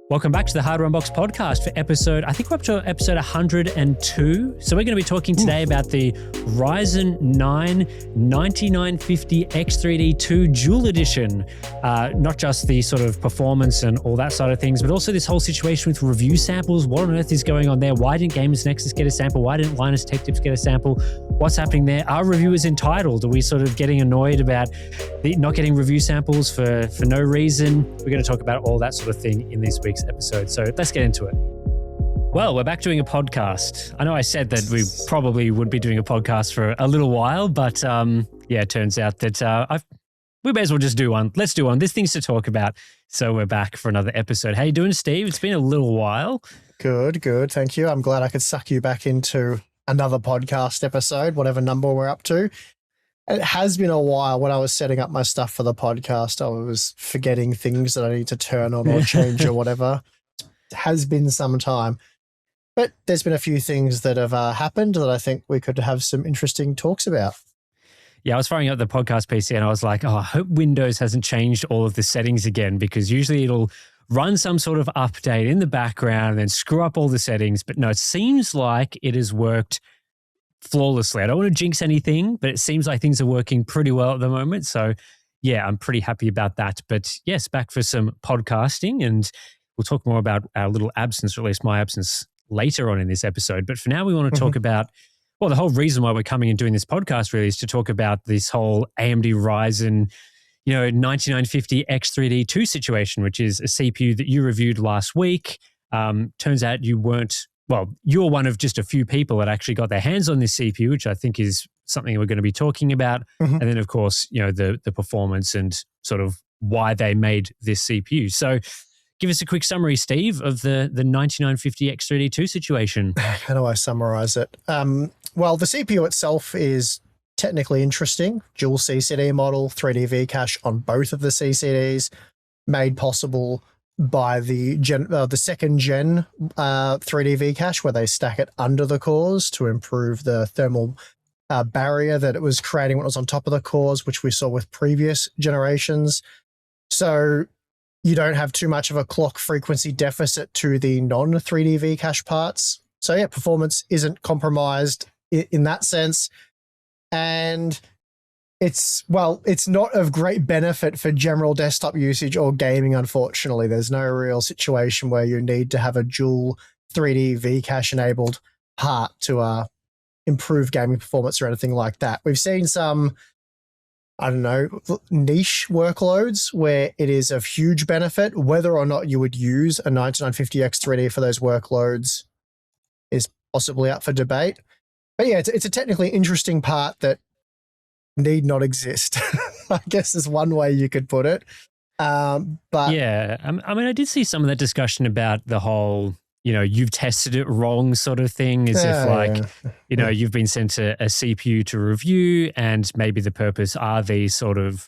Welcome back to the Hardware Unbox podcast for episode, I think we're up to episode 102. So we're going to be talking today about the Ryzen 9 9950X3D2 Dual Edition. Not just the sort of performance and all that side of things, but also this whole situation with review samples. What on earth is going on there? Why didn't Gamers Nexus get a sample? Why didn't Linus Tech Tips get a sample? What's happening there? Are reviewers entitled? Are we sort of getting annoyed about not getting review samples for no reason? We're going to talk about all that sort of thing in this week's episode. So let's get into it. Well, we're back doing a podcast. I know I said that we probably would be doing a podcast for a little while, but it turns out that we may as well just do one. Let's do one. There's things to talk about. So we're back for another episode. How you doing, Steve? It's been a little while. Good. Thank you. I'm glad I could suck you back into another podcast episode, whatever number we're up to. It has been a while. When I was setting up my stuff for the podcast, I was forgetting things that I need to turn on or change or whatever. It has been some time. But there's been a few things that have happened that I think we could have some interesting talks about. Yeah, I was firing up the podcast PC and I was like, I hope Windows hasn't changed all of the settings again, because usually it'll run some sort of update in the background and then screw up all the settings. But no, it seems like it has worked flawlessly. I don't want to jinx anything, but it seems like things are working pretty well at the moment. So yeah, I'm pretty happy about that. But yes, back for some podcasting, and we'll talk more about our little absence, or at least my absence, later on in this episode. But for now, we want to talk about, well, the whole reason why we're coming and doing this podcast really is to talk about this whole AMD Ryzen 9950X3D2 situation, which is a CPU that you reviewed last week. Turns out you're one of just a few people that actually got their hands on this CPU, which I think is something we're going to be talking about. And then, of course, the performance and sort of why they made this CPU. So give us a quick summary, Steve, of the 9950X3D2 situation. How do I summarize it? Well, the CPU itself is technically interesting. Dual CCD model, 3D V-cache on both of the CCDs, made possible by the second gen 3D V-cache, where they stack it under the cores to improve the thermal barrier that it was creating when it was on top of the cores, which we saw with previous generations. So you don't have too much of a clock frequency deficit to the non-3D V-cache parts. So yeah, performance isn't compromised in that sense. And it's not of great benefit for general desktop usage or gaming, unfortunately. There's no real situation where you need to have a dual 3D V-cache enabled part to improve gaming performance or anything like that. We've seen some, niche workloads where it is of huge benefit. Whether or not you would use a 9950X3D for those workloads is possibly up for debate. But yeah, it's a technically interesting part that need not exist, I guess is one way you could put it. But yeah, I did see some of that discussion about the whole, you've tested it wrong sort of thing, as you've been sent a CPU to review, and maybe the purpose are these sort of,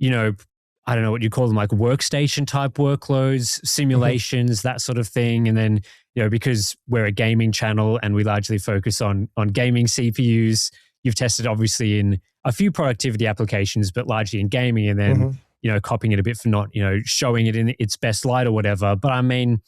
I don't know what you call them, like workstation type workloads, simulations, that sort of thing. And then, because we're a gaming channel and we largely focus on gaming CPUs, you've tested obviously in a few productivity applications, but largely in gaming, and then, copying it a bit for not, showing it in its best light or whatever. But I mean,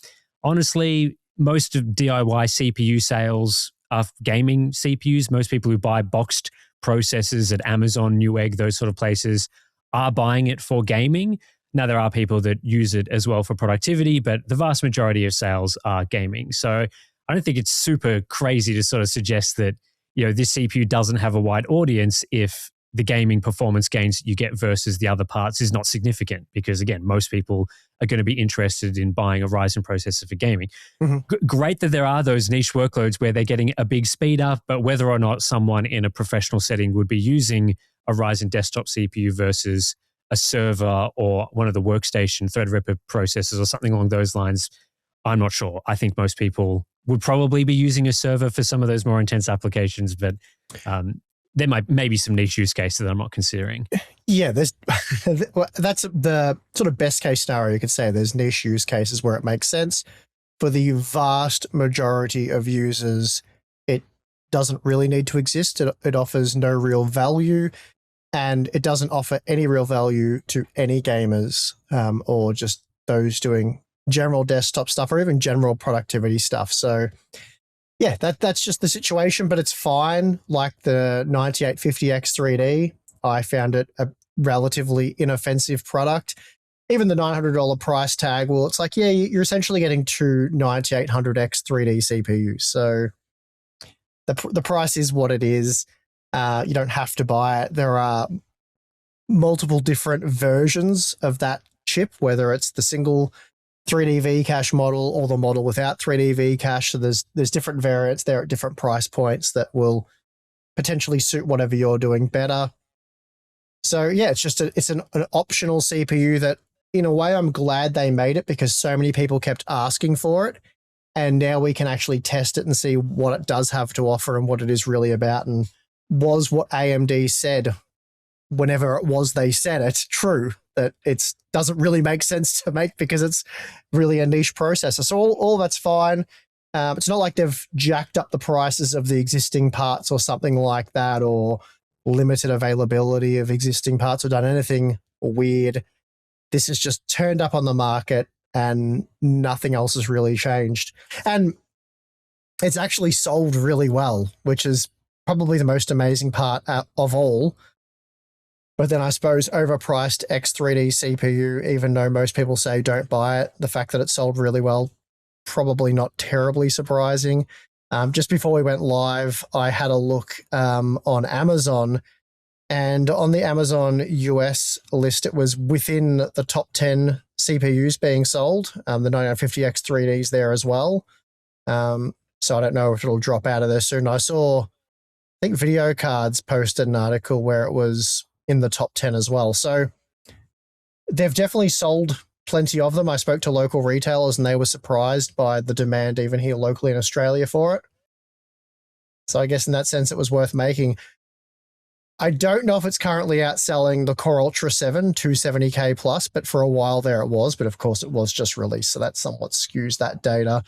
honestly, most of DIY CPU sales are gaming CPUs. Most people who buy boxed processors at Amazon, Newegg, those sort of places are buying it for gaming. Now, there are people that use it as well for productivity, but the vast majority of sales are gaming. So I don't think it's super crazy to sort of suggest that, this CPU doesn't have a wide audience if the gaming performance gains you get versus the other parts is not significant, because again, most people are going to be interested in buying a Ryzen processor for gaming. Great that there are those niche workloads where they're getting a big speed up, but whether or not someone in a professional setting would be using a Ryzen desktop CPU versus a server or one of the workstation Threadripper processors or something along those lines, I'm not sure. I think most people would probably be using a server for some of those more intense applications, but there may be some niche use cases that I'm not considering. Yeah, that's the sort of best case scenario you could say. There's niche use cases where it makes sense. For the vast majority of users, it doesn't really need to exist. It offers no real value, and it doesn't offer any real value to any gamers or just those doing general desktop stuff or even general productivity stuff. So yeah, that's just the situation, but it's fine. Like the 9850X3D, I found it a relatively inoffensive product. Even the $900 price tag, well, it's like, yeah, you're essentially getting two 9800X3D CPUs. So the price is what it is. You don't have to buy it. There are multiple different versions of that chip, whether it's the single 3D V cache model or the model without 3D V cache. So there's different variants there at different price points that will potentially suit whatever you're doing better. So yeah, it's an optional CPU that, in a way, I'm glad they made it because so many people kept asking for it. And now we can actually test it and see what it does have to offer and what it is really about. And was what AMD said, whenever it was they said it, true, that it doesn't really make sense to make because it's really a niche processor. So all that's fine. It's not like they've jacked up the prices of the existing parts or something like that, or limited availability of existing parts, or done anything weird. This is just turned up on the market and nothing else has really changed. And it's actually sold really well, which is probably the most amazing part of all. But then I suppose overpriced X3D CPU, even though most people say don't buy it, the fact that it sold really well, probably not terribly surprising. Just before we went live, I had a look on Amazon, and on the Amazon US list, it was within the top 10 CPUs being sold. The 9950X3D is there as well. So I don't know if it'll drop out of there soon. I saw, I think Video Cards posted an article where it was in the top 10 as well. So they've definitely sold plenty of them. I spoke to local retailers and they were surprised by the demand even here locally in Australia for it. So I guess in that sense, it was worth making. I don't know if it's currently outselling the Core Ultra 7 270K plus, but for a while there it was. But of course, it was just released, so that somewhat skews that data.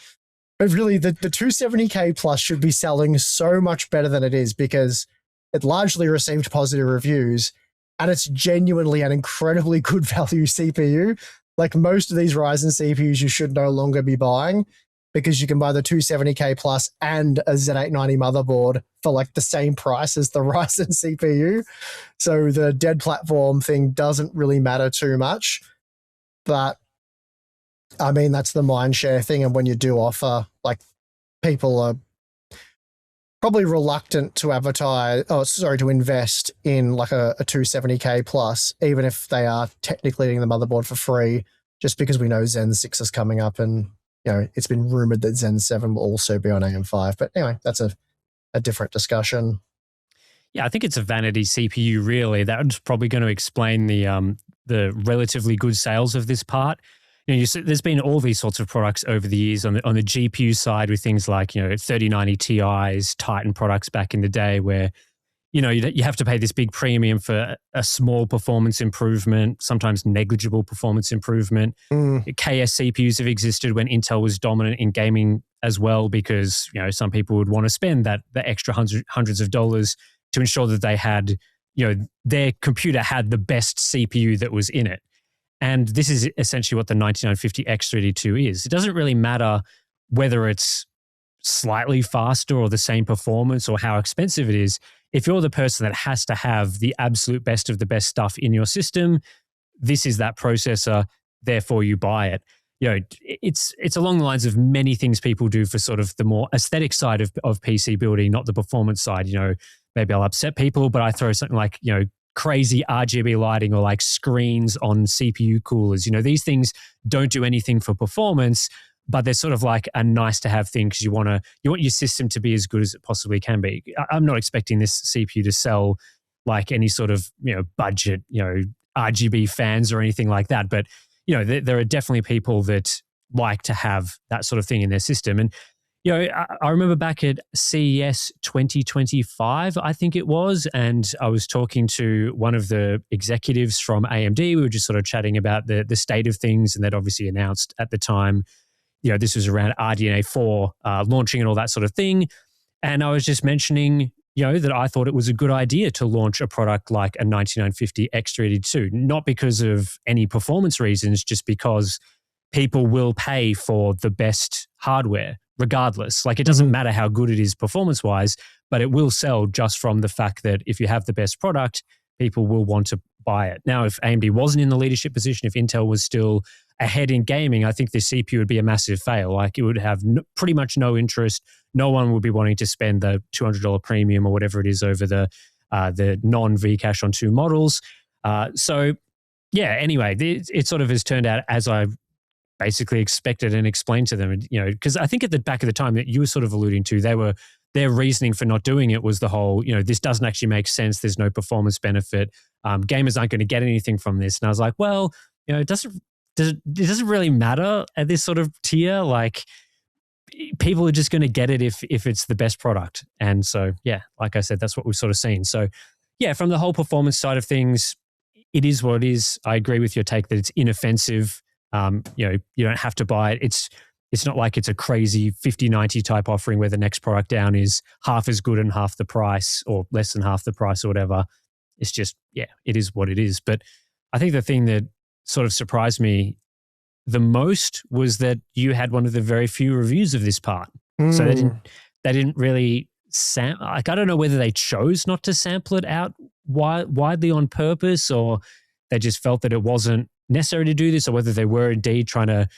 But really, the 270K plus should be selling so much better than it is because it largely received positive reviews, and it's genuinely an incredibly good value CPU. Like most of these Ryzen CPUs, you should no longer be buying because you can buy the 270K plus and a Z890 motherboard for like the same price as the Ryzen CPU. So the dead platform thing doesn't really matter too much. But I mean, that's the mindshare thing. And when you do offer, like, people are probably reluctant to to invest in like a 270K plus, even if they are technically getting the motherboard for free, just because we know Zen 6 is coming up, and it's been rumored that Zen 7 will also be on AM5. But anyway, that's a different discussion. Yeah, I think it's a vanity CPU, really. That's probably going to explain the relatively good sales of this part. There's been all these sorts of products over the years on the GPU side with things like 3090 Ti's, Titan products back in the day, where you have to pay this big premium for a small performance improvement, sometimes negligible performance improvement. KS CPUs have existed when Intel was dominant in gaming as well, because some people would want to spend the extra hundreds of dollars to ensure that they had, their computer had the best CPU that was in it. And this is essentially what the 9950X3D2 is. It doesn't really matter whether it's slightly faster or the same performance or how expensive it is. If you're the person that has to have the absolute best of the best stuff in your system, this is that processor, therefore you buy it. It's along the lines of many things people do for sort of the more aesthetic side of PC building, not the performance side. Maybe I'll upset people, but I throw something like, crazy RGB lighting or like screens on CPU coolers. These things don't do anything for performance, but they're sort of like a nice to have thing because you want your system to be as good as it possibly can be. I'm not expecting this CPU to sell like any sort of, budget, RGB fans or anything like that. But, there are definitely people that like to have that sort of thing in their system. And, I remember back at CES 2025, I think it was, and I was talking to one of the executives from AMD. We were just sort of chatting about the state of things, and they'd obviously announced at the time, this was around RDNA 4 launching and all that sort of thing. And I was just mentioning, that I thought it was a good idea to launch a product like a 9950X3D2, not because of any performance reasons, just because people will pay for the best hardware regardless. Like, it doesn't matter how good it is performance-wise, but it will sell just from the fact that if you have the best product, people will want to buy it. Now, if AMD wasn't in the leadership position, if Intel was still ahead in gaming, I think the CPU would be a massive fail. Like, it would have pretty much no interest. No one would be wanting to spend the $200 premium or whatever it is over the non-Vcache on 2 models. So, yeah, anyway, it sort of has turned out as I basically expected and explained to them, you know, because I think at the back of the time that you were sort of alluding to, their reasoning for not doing it was the whole, you know, this doesn't actually make sense. There's no performance benefit. Gamers aren't going to get anything from this. And I was like, well, you know, it doesn't really matter at this sort of tier. Like, people are just going to get it if it's the best product. And so, yeah, like I said, that's what we've sort of seen. So, yeah, from the whole performance side of things, it is what it is. I agree with your take that it's inoffensive. You know, you don't have to buy it. It's not like it's a crazy 50-90 type offering where the next product down is half as good and half the price or less than half the price or whatever. It's just, yeah, it is what it is. But I think the thing that sort of surprised me the most was that you had one of the very few reviews of this part. So they didn't really like, I don't know whether they chose not to sample it out widely on purpose, or they just felt that it wasn't necessary to do this, or whether they were indeed trying to,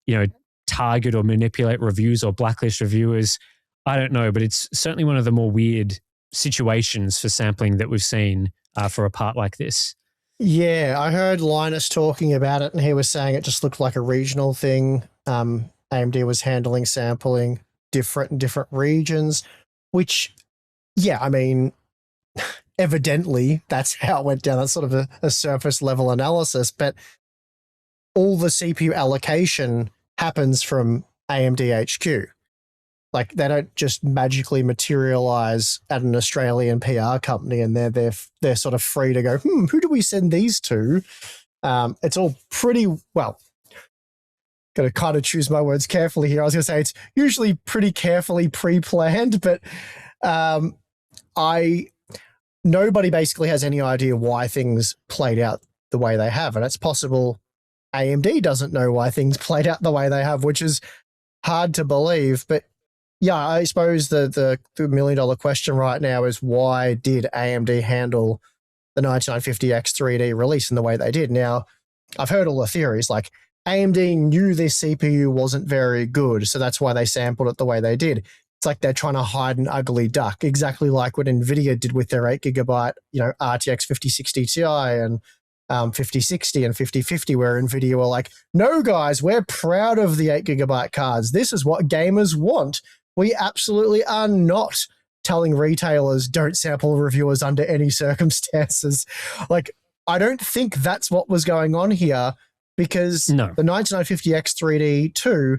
you know, target or manipulate reviews or blacklist reviewers. I don't know, but it's certainly one of the more weird situations for sampling that we've seen for a part like this. Yeah, I heard Linus talking about it, and he was saying it just looked like a regional thing. AMD was handling sampling different in different regions, which, yeah, I mean, evidently that's how it went down. That's sort of a surface level analysis, but all the CPU allocation happens from AMD HQ. Like, they don't just magically materialize at an Australian PR company and they're sort of free to go, who do we send these to? It's all pretty, well, got to kind of choose my words carefully here. I was going to say it's usually pretty carefully pre-planned, but nobody basically has any idea why things played out the way they have. And it's possible AMD doesn't know why things played out the way they have, which is hard to believe. But yeah, I suppose the $1 million question right now is, why did AMD handle the 9950X 3D release in the way they did? Now, I've heard all the theories, like AMD knew this CPU wasn't very good, so that's why they sampled it the way they did. It's like they're trying to hide an ugly duck, exactly like what NVIDIA did with their 8GB, you know, RTX 5060 Ti and 5060 and 5050, where NVIDIA were like, no, guys, we're proud of the 8GB cards. This is what gamers want. We absolutely are not telling retailers don't sample reviewers under any circumstances. Like, I don't think that's what was going on here, because the 9950X 3D 2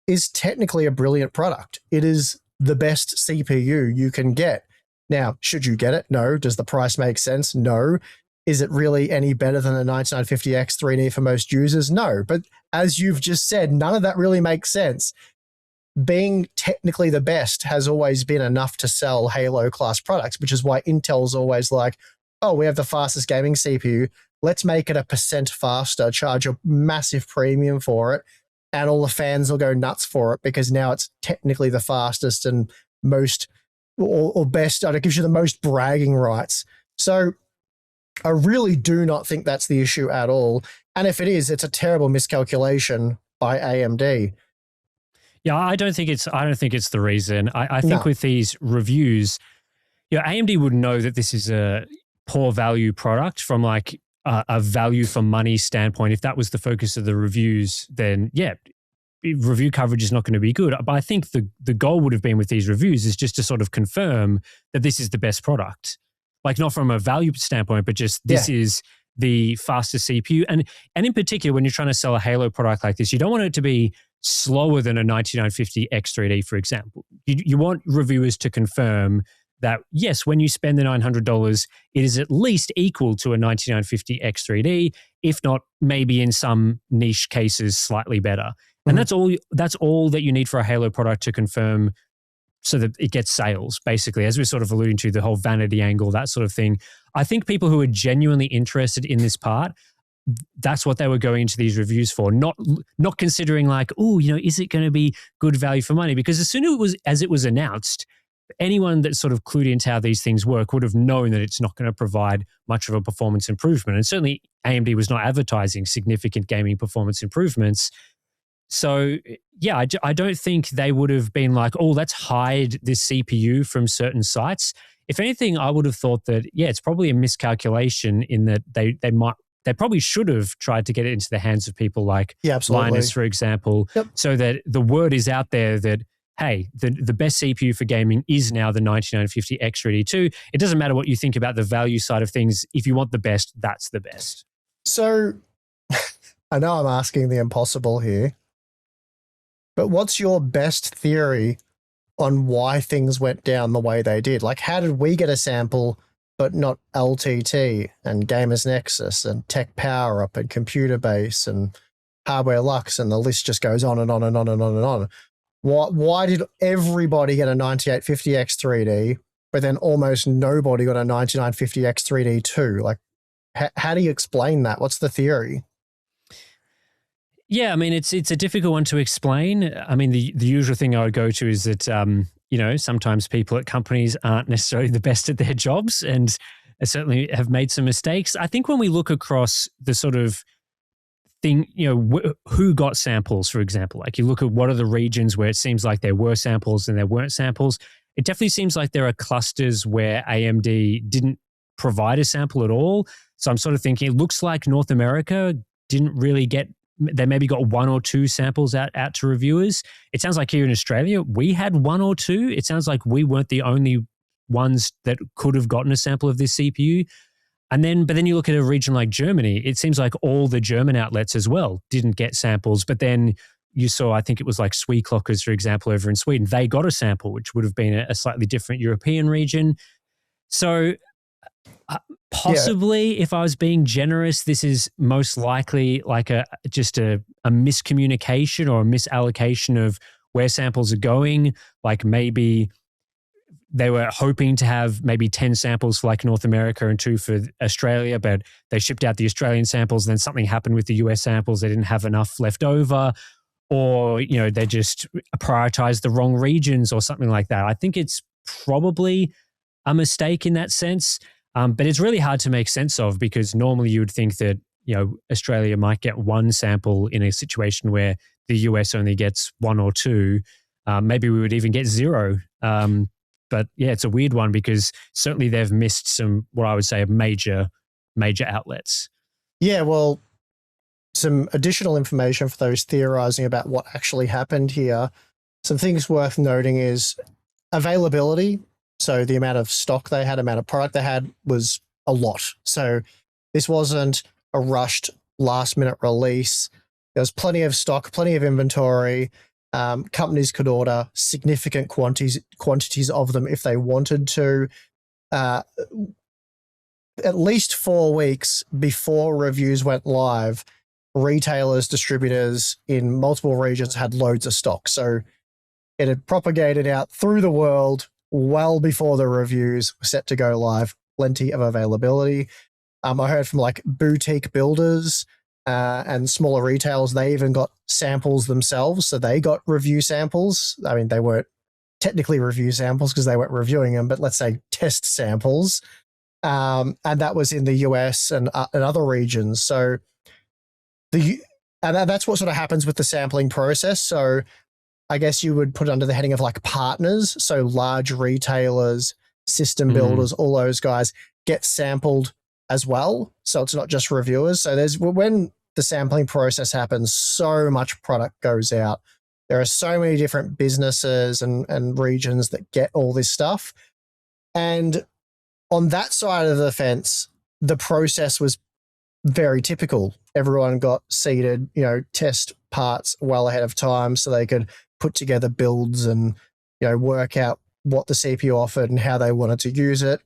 is technically a brilliant product. It is the best CPU you can get. Now, should you get it? No. Does the price make sense? No. Is it really any better than the 9950X 3D for most users? No. But as you've just said, none of that really makes sense. Being technically the best has always been enough to sell Halo class products, which is why Intel's always like, oh, we have the fastest gaming CPU. Let's make it 1% faster, charge a massive premium for it, and all the fans will go nuts for it because now it's technically the fastest and most or best. It gives you the most bragging rights. So I really do not think that's the issue at all. And if it is, it's a terrible miscalculation by AMD. Yeah, I don't think it's the reason. I think with these reviews, you know, AMD would know that this is a poor value product from like a value for money standpoint. If that was the focus of the reviews, then yeah, review coverage is not going to be good. But I think the goal would have been with these reviews is just to sort of confirm that this is the best product. Like, not from a value standpoint, but just this is the fastest CPU. And in particular, when you're trying to sell a Halo product like this, you don't want it to be slower than a 9950X 3D, for example. You want reviewers to confirm that, yes, when you spend the $900, it is at least equal to a 9950X 3D, if not maybe in some niche cases slightly better. And that's all that you need for a Halo product to confirm, so that it gets sales, basically, as we're sort of alluding to, the whole vanity angle, that sort of thing. I think people who are genuinely interested in this part that's what they were going into these reviews for, not considering like, oh, is it going to be good value for money? Because as soon as it was announced, anyone that sort of clued into how these things work would have known that it's not going to provide much of a performance improvement. And certainly AMD was not advertising significant gaming performance improvements. So yeah, I don't think they would have been like, oh, let's hide this CPU from certain sites. If anything, I would have thought that, yeah, it's probably a miscalculation in that they probably should have tried to get it into the hands of people like Linus, for example, so that the word is out there that, hey, the best CPU for gaming is now the 9950 X3D2. It doesn't matter what you think about the value side of things. If you want the best, that's the best. So I know I'm asking the impossible here, but what's your best theory on why things went down the way they did? Like, how did we get a sample but not LTT and Gamers Nexus and Tech Power Up and Computer Base and Hardware Lux, and the list just goes on and on and on and on and on? Why did everybody get a 9850X3D, but then almost nobody got a 9950X3D2? Like, how do you explain that? What's the theory? Yeah, I mean, it's a difficult one to explain. I mean, the usual thing I would go to is that, sometimes people at companies aren't necessarily the best at their jobs and certainly have made some mistakes. I think when we look across the sort of thing, who got samples, for example, like you look at what are the regions where it seems like there were samples and there weren't samples. It definitely seems like there are clusters where AMD didn't provide a sample at all. So I'm sort of thinking it looks like North America didn't really get, they maybe got one or two samples out to reviewers. It sounds like here in Australia, we had one or two. It sounds like we weren't the only ones that could have gotten a sample of this CPU. But then you look at a region like Germany, it seems like all the German outlets as well didn't get samples. But then you saw, I think it was like Sweeclockers, for example, over in Sweden, they got a sample, which would have been a slightly different European region. So possibly, if I was being generous, this is most likely like just a miscommunication or a misallocation of where samples are going. Like maybe they were hoping to have maybe 10 samples for like North America and 2 for Australia, but they shipped out the Australian samples. And then something happened with the US samples. They didn't have enough left over, or, they just prioritized the wrong regions or something like that. I think it's probably a mistake in that sense. But it's really hard to make sense of, because normally you would think that, Australia might get one sample in a situation where the US only gets 1 or 2. Maybe we would even get 0. But yeah, it's a weird one because certainly they've missed some, what I would say, major outlets. Yeah, well, some additional information for those theorizing about what actually happened here. Some things worth noting is availability. So the amount of stock they had, amount of product they had was a lot. So this wasn't a rushed last minute release. There was plenty of stock, plenty of inventory. Companies could order significant quantities of them if they wanted to. At least 4 weeks before reviews went live, retailers, distributors in multiple regions had loads of stock. So it had propagated out through the world well before the reviews were set to go live. Plenty of availability. I heard from like boutique builders and smaller retailers, they even got samples themselves. So they got review samples. I mean, they weren't technically review samples because they weren't reviewing them, but let's say test samples. And that was in the US and other regions. So that's what sort of happens with the sampling process. So I guess you would put it under the heading of like partners. So large retailers, system builders, all those guys get sampled as well. So it's not just reviewers. So when the sampling process happens, so much product goes out. There are so many different businesses and regions that get all this stuff. And on that side of the fence, the process was very typical. Everyone got seeded, test parts well ahead of time so they could put together builds and, work out what the CPU offered and how they wanted to use it.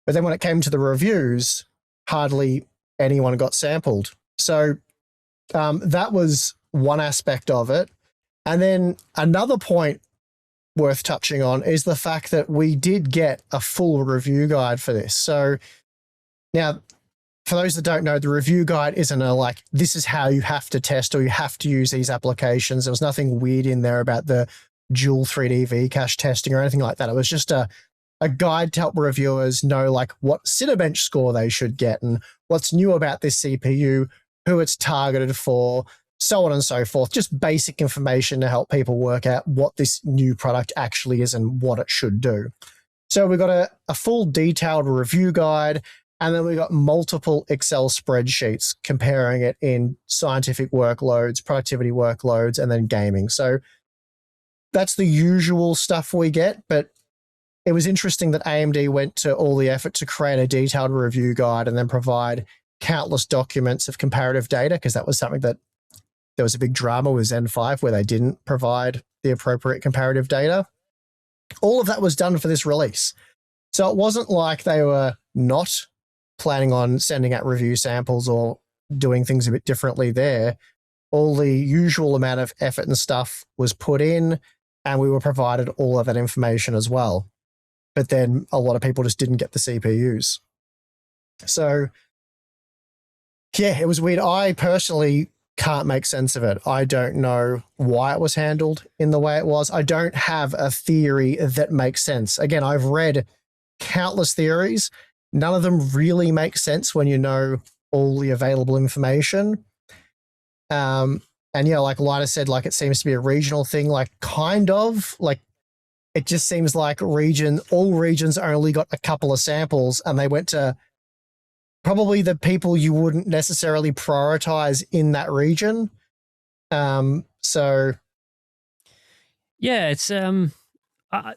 But then when it came to the reviews, hardly anyone got sampled. So that was one aspect of it. And then another point worth touching on is the fact that we did get a full review guide for this. So now, for those that don't know, the review guide isn't a like, this is how you have to test or you have to use these applications. There was nothing weird in there about the dual 3D V cache testing or anything like that. It was just a guide to help reviewers know like what Cinebench score they should get and what's new about this CPU, who it's targeted for, so on and so forth. Just basic information to help people work out what this new product actually is and what it should do. So we got a full detailed review guide, and then we got multiple Excel spreadsheets comparing it in scientific workloads, productivity workloads, and then gaming. So that's the usual stuff we get, but it was interesting that AMD went to all the effort to create a detailed review guide and then provide countless documents of comparative data, because that was something that there was a big drama with Zen 5 where they didn't provide the appropriate comparative data. All of that was done for this release. So it wasn't like they were not planning on sending out review samples or doing things a bit differently there. All the usual amount of effort and stuff was put in, and we were provided all of that information as well. But then a lot of people just didn't get the CPUs. So yeah, it was weird. I personally can't make sense of it. I don't know why it was handled in the way it was. I don't have a theory that makes sense. Again, I've read countless theories. None of them really make sense when you know all the available information. And yeah, like Lina said, like it seems to be a regional thing, like kind of like it just seems like all regions only got a couple of samples and they went to probably the people you wouldn't necessarily prioritize in that region. So yeah, it's I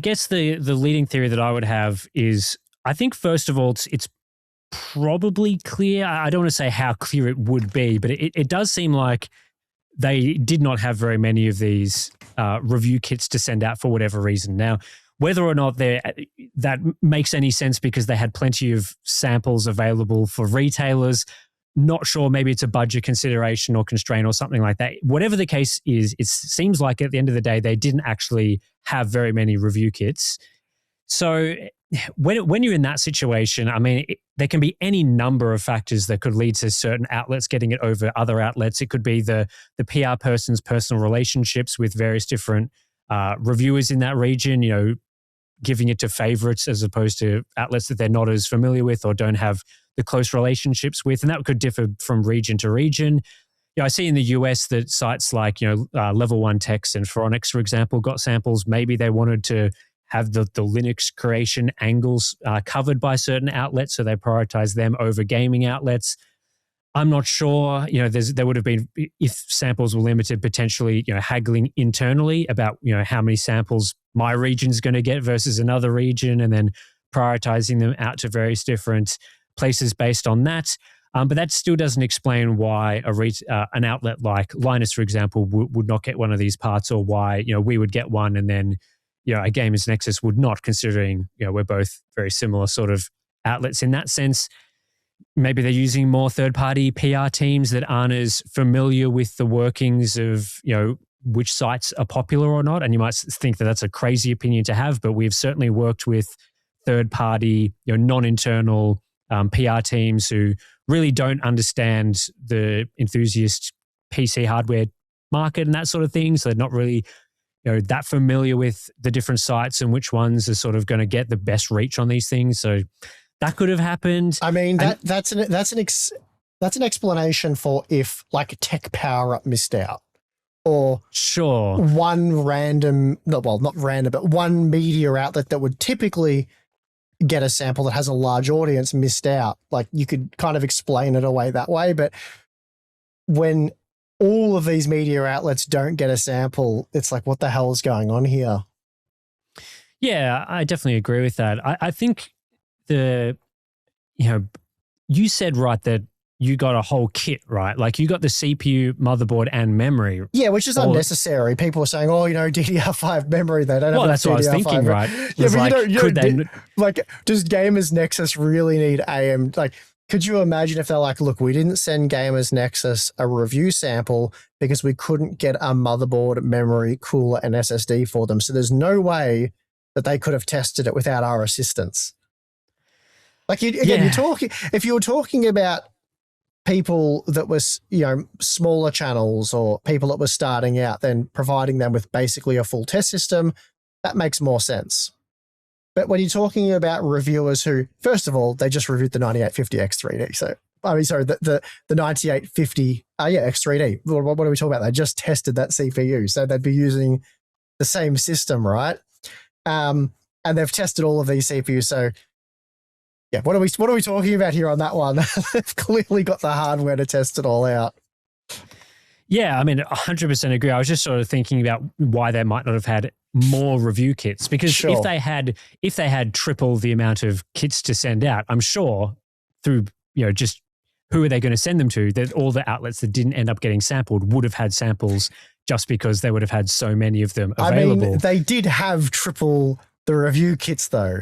guess the leading theory that I would have is, I think first of all it's probably clear. I don't want to say how clear it would be, but it does seem like they did not have very many of these review kits to send out for whatever reason. Now, whether or not that makes any sense because they had plenty of samples available for retailers, not sure. Maybe it's a budget consideration or constraint or something like that. Whatever the case is, it seems like at the end of the day, they didn't actually have very many review kits. So when you're in that situation, I mean, there can be any number of factors that could lead to certain outlets getting it over other outlets. It could be the PR person's personal relationships with various different reviewers in that region, you know, giving it to favorites as opposed to outlets that they're not as familiar with or don't have the close relationships with. And that could differ from region to region. You know, I see in the US that sites like, you know, Level 1 Techs and Phoronix, for example, got samples. Maybe they wanted to have the Linux creation angles covered by certain outlets, so they prioritize them over gaming outlets. I'm not sure. You know, there would have been, if samples were limited, potentially, you know, haggling internally about, you know, how many samples my region's going to get versus another region, and then prioritizing them out to various different places based on that. But that still doesn't explain why an outlet like Linus, for example, would not get one of these parts, or why, you know, we would get one and then, you know, a Gamers Nexus would not, considering, you know, we're both very similar sort of outlets in that sense. Maybe they're using more third-party PR teams that aren't as familiar with the workings of, you know, which sites are popular or not. And you might think that that's a crazy opinion to have, but we've certainly worked with third-party, you know, non-internal PR teams who really don't understand the enthusiast PC hardware market and that sort of thing. So they're not really, you know, that familiar with the different sites and which ones are sort of going to get the best reach on these things. So that could have happened. I mean, that's an explanation for if like Tech Power Up missed out, or sure, one random, not random, but one media outlet that would typically get a sample that has a large audience missed out. Like, you could kind of explain it away that way, but when all of these media outlets don't get a sample, it's like, what the hell is going on here? Yeah, I definitely agree with that. I think you know, you said right that you got a whole kit, right? Like, you got the CPU, motherboard, and memory. Yeah, which is unnecessary. People are saying, oh, you know, DDR5 memory. They don't have that's DDR5. what I was thinking, right? Yeah, but like, does Gamers Nexus really need AM? Like, could you imagine if they're like, look, we didn't send Gamers Nexus a review sample because we couldn't get a motherboard, memory, cooler, and SSD for them. So there's no way that they could have tested it without our assistance. Like you're talking, if you were talking about people that was, smaller channels or people that were starting out, then providing them with basically a full test system, that makes more sense. But when you're talking about reviewers who, first of all, they just reviewed the 9850X3D. So, the 9850 X3D. What are we talking about? They just tested that CPU. So they'd be using the same system, right? And they've tested all of these CPUs. So yeah, what are we talking about here on that one? They've clearly got the hardware to test it all out. Yeah, I mean, 100% agree. I was just sort of thinking about why they might not have had more review kits, because if they had triple the amount of kits to send out, I'm sure through, just who are they going to send them to, that all the outlets that didn't end up getting sampled would have had samples just because they would have had so many of them available. I mean, they did have triple the review kits though.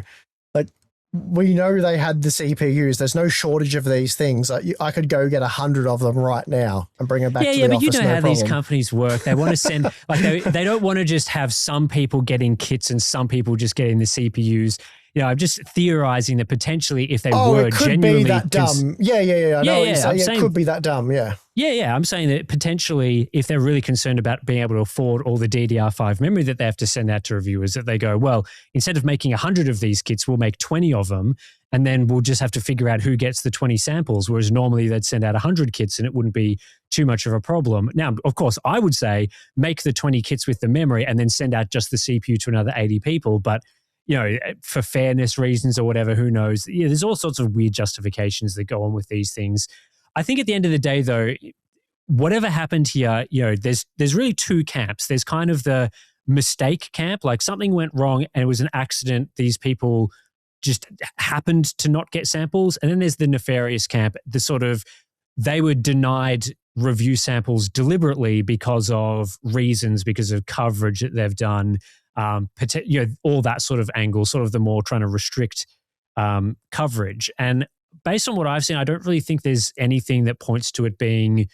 Like, we know they had the CPUs. There's no shortage of these things. I could go get 100 of them right now and bring them back to the office. Yeah, but how these companies work. They want to send, they don't want to just have some people getting kits and some people just getting the CPUs. I'm just theorizing that potentially if they were it could genuinely be that dumb. It could be that dumb. Yeah. Yeah. I'm saying that potentially if they're really concerned about being able to afford all the DDR5 memory that they have to send out to reviewers, that they go, well, instead of making 100 of these kits, we'll make 20 of them. And then we'll just have to figure out who gets the 20 samples. Whereas normally they'd send out 100 kits and it wouldn't be too much of a problem. Now, of course, I would say make the 20 kits with the memory and then send out just the CPU to another 80 people. But for fairness reasons or whatever, who knows? There's all sorts of weird justifications that go on with these things. I think at the end of the day, though, whatever happened here, there's really two camps. There's kind of the mistake camp, like something went wrong and it was an accident. These people just happened to not get samples. And then there's the nefarious camp, the sort of they were denied review samples deliberately because of reasons, because of coverage that they've done. All that sort of angle, sort of the more trying to restrict coverage. And based on what I've seen, I don't really think there's anything that points to it being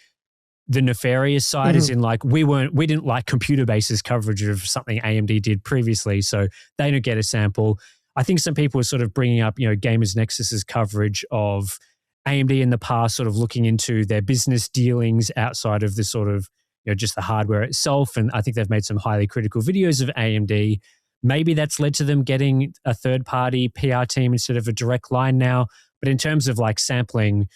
the nefarious side, as in like we didn't like Computer Base's coverage of something AMD did previously, so they don't get a sample. I think some people are sort of bringing up, Gamers Nexus's coverage of AMD in the past, sort of looking into their business dealings outside of the sort of just the hardware itself. And I think they've made some highly critical videos of AMD. Maybe that's led to them getting a third-party PR team instead of a direct line now. But in terms of like sampling,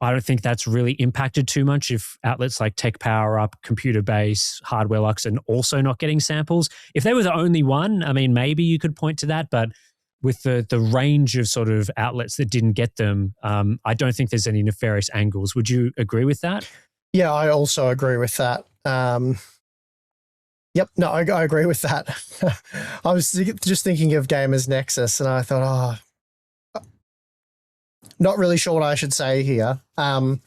I don't think that's really impacted too much if outlets like Tech Power Up, Computer Base, Hardware Lux, and also not getting samples. If they were the only one, I mean, maybe you could point to that. But with the range of sort of outlets that didn't get them, I don't think there's any nefarious angles. Would you agree with that? Yeah, I also agree with that. Yep, no, I agree with that. I was just thinking of Gamers Nexus and I thought, not really sure what I should say here. I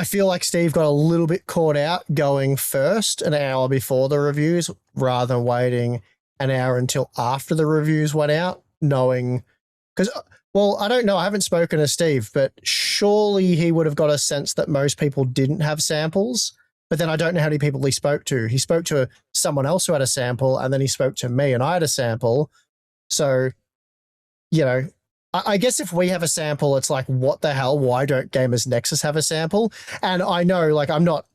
feel like Steve got a little bit caught out going first an hour before the reviews rather than waiting an hour until after the reviews went out, knowing... Because... Well, I don't know. I haven't spoken to Steve, but surely he would have got a sense that most people didn't have samples. But then I don't know how many people he spoke to. He spoke to someone else who had a sample, and then he spoke to me and I had a sample. So, I guess if we have a sample, it's like, what the hell? Why don't Gamers Nexus have a sample? And I know, like, I'm not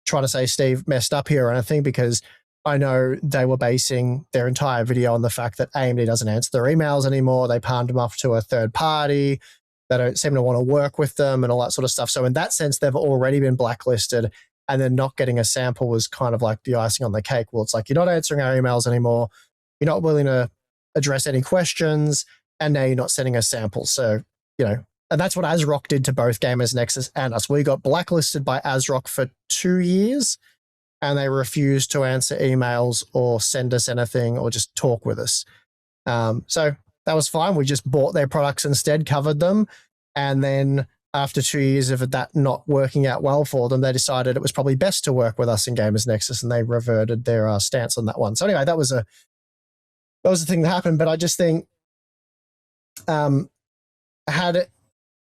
trying to say Steve messed up here or anything, because I know they were basing their entire video on the fact that AMD doesn't answer their emails anymore. They palmed them off to a third party. They don't seem to want to work with them and all that sort of stuff. So in that sense, they've already been blacklisted, and then not getting a sample was kind of like the icing on the cake. Well, it's like, you're not answering our emails anymore. You're not willing to address any questions, and now you're not sending us samples. So, and that's what ASRock did to both Gamers Nexus and us. We got blacklisted by ASRock for 2 years. And they refused to answer emails or send us anything or just talk with us. So that was fine. We just bought their products instead, covered them. And then after 2 years of that not working out well for them, they decided it was probably best to work with us in Gamers Nexus, and they reverted their stance on that one. So anyway, that was the thing that happened. But I just think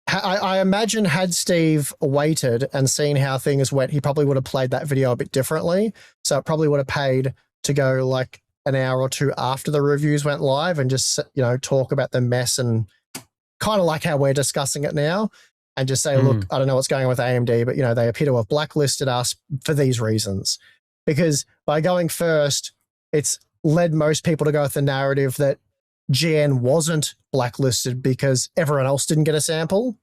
I imagine had Steve waited and seen how things went, he probably would have played that video a bit differently. So it probably would have paid to go like, an hour or two after the reviews went live and just, talk about the mess and kind of like how we're discussing it now and just say, look, I don't know what's going on with AMD, but, they appear to have blacklisted us for these reasons. Because by going first, it's led most people to go with the narrative that GN wasn't blacklisted because everyone else didn't get a sample.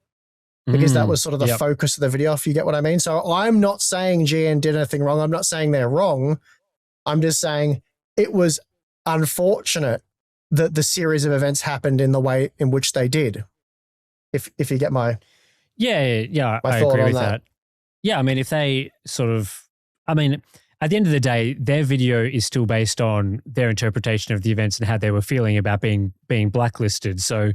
Because that was sort of the focus of the video, if you get what I mean. So I'm not saying GN did anything wrong. I'm not saying they're wrong. I'm just saying it was unfortunate that the series of events happened in the way in which they did. If you get my I agree with that. Yeah, I mean, if they at the end of the day, their video is still based on their interpretation of the events and how they were feeling about being blacklisted. So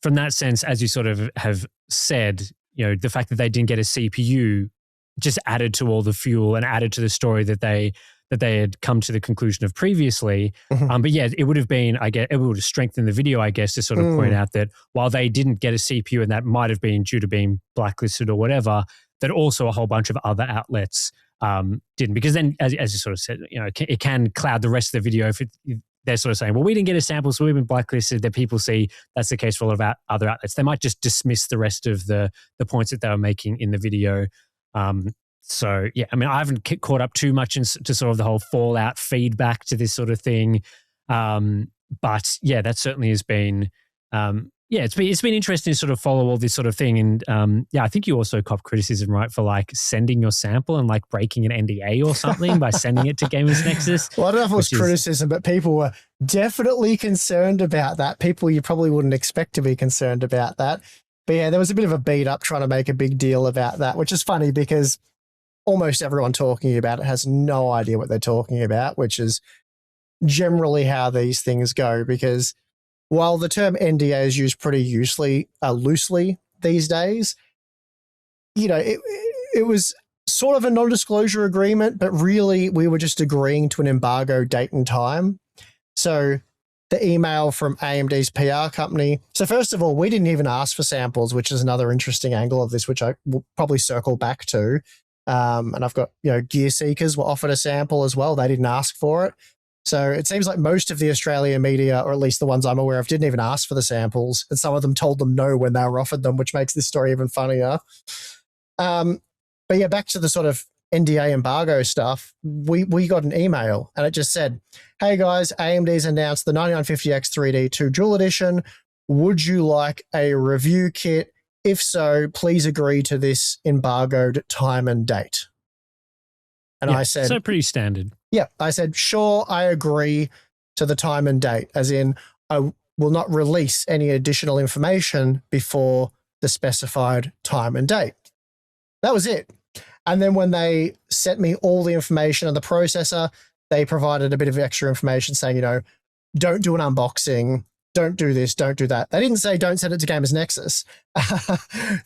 from that sense, as you sort of have said, the fact that they didn't get a CPU just added to all the fuel and added to the story that they had come to the conclusion of previously. But yeah, it would have been, it would have strengthened the video, I guess, to sort of point out that while they didn't get a CPU and that might have been due to being blacklisted or whatever, that also a whole bunch of other outlets didn't. Because then, as you sort of said, it can cloud the rest of the video if they're sort of saying, well, we didn't get a sample, so we've been blacklisted, that people see that's the case for a lot of other outlets. They might just dismiss the rest of the points that they were making in the video. So, yeah, I mean, I haven't caught up too much into sort of the whole fallout feedback to this sort of thing. But, yeah, that certainly has been, it's been interesting to sort of follow all this sort of thing. And, I think you also cop criticism, right, for like sending your sample and like breaking an NDA or something by sending it to Gamers Nexus. Well, I don't know if it was criticism, but people were definitely concerned about that. People you probably wouldn't expect to be concerned about that. But, yeah, there was a bit of a beat up trying to make a big deal about that, which is funny because almost everyone talking about it has no idea what they're talking about, which is generally how these things go. Because while the term NDA is used pretty loosely these days, it was sort of a non-disclosure agreement, but really we were just agreeing to an embargo date and time. So the email from AMD's PR company. So first of all, we didn't even ask for samples, which is another interesting angle of this, which I will probably circle back to. And I've got, Gear Seekers were offered a sample as well. They didn't ask for it. So it seems like most of the Australian media, or at least the ones I'm aware of, didn't even ask for the samples. And some of them told them no when they were offered them, which makes this story even funnier. But yeah, back to the sort of NDA embargo stuff. We got an email and it just said, hey guys, AMD's announced the 9950X 3D 2 Dual Edition. Would you like a review kit? If so, please agree to this embargoed time and date. And I said... So pretty standard. Yeah, I said, sure, I agree to the time and date, as in I will not release any additional information before the specified time and date. That was it. And then when they sent me all the information on the processor, they provided a bit of extra information saying, don't do an unboxing, don't do this, don't do that. They didn't say don't send it to Gamers Nexus.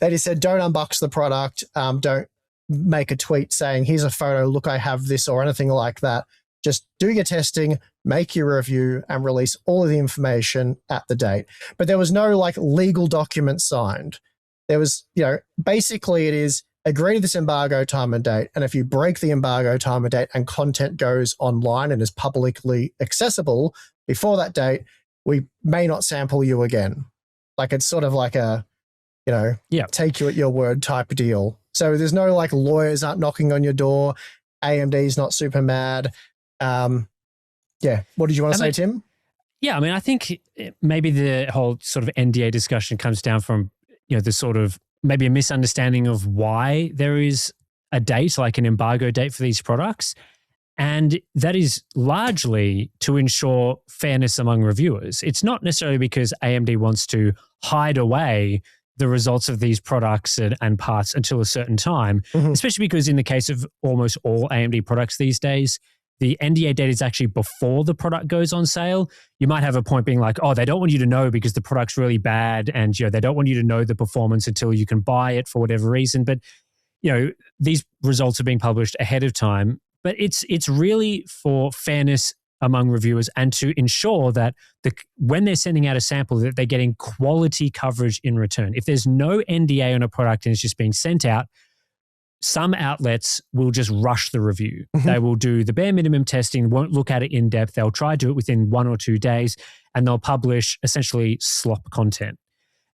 They just said don't unbox the product, don't make a tweet saying here's a photo, look, I have this, or anything like that. Just do your testing, make your review, and release all of the information at the date. But there was no like legal document signed. There was, basically it is agree to this embargo time and date. And if you break the embargo time and date and content goes online and is publicly accessible before that date, we may not sample you again. Like it's sort of like a, take you at your word type of deal. So there's no like lawyers aren't knocking on your door. AMD's not super mad. What did you want to say, Tim? Yeah, I mean, I think maybe the whole sort of NDA discussion comes down from, the sort of maybe a misunderstanding of why there is a date, like an embargo date for these products. And that is largely to ensure fairness among reviewers. It's not necessarily because AMD wants to hide away the results of these products and parts until a certain time, especially because in the case of almost all AMD products these days, the NDA date is actually before the product goes on sale. You might have a point being like, oh, they don't want you to know because the product's really bad and they don't want you to know the performance until you can buy it for whatever reason. But these results are being published ahead of time. But it's really for fairness among reviewers and to ensure that when they're sending out a sample, that they're getting quality coverage in return. If there's no NDA on a product and it's just being sent out, some outlets will just rush the review. They will do the bare minimum testing, won't look at it in depth. They'll try to do it within 1 or 2 days, and they'll publish essentially slop content.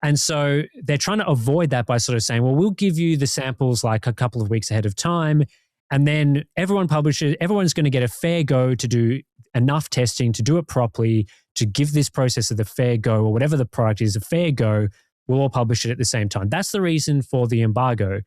And so they're trying to avoid that by sort of saying, well, we'll give you the samples like a couple of weeks ahead of time, and then everyone publishes, everyone's going to get a fair go to do enough testing to do it properly, to give this processor the fair go, or whatever the product is, a fair go. We'll all publish it at the same time. That's the reason for the embargo.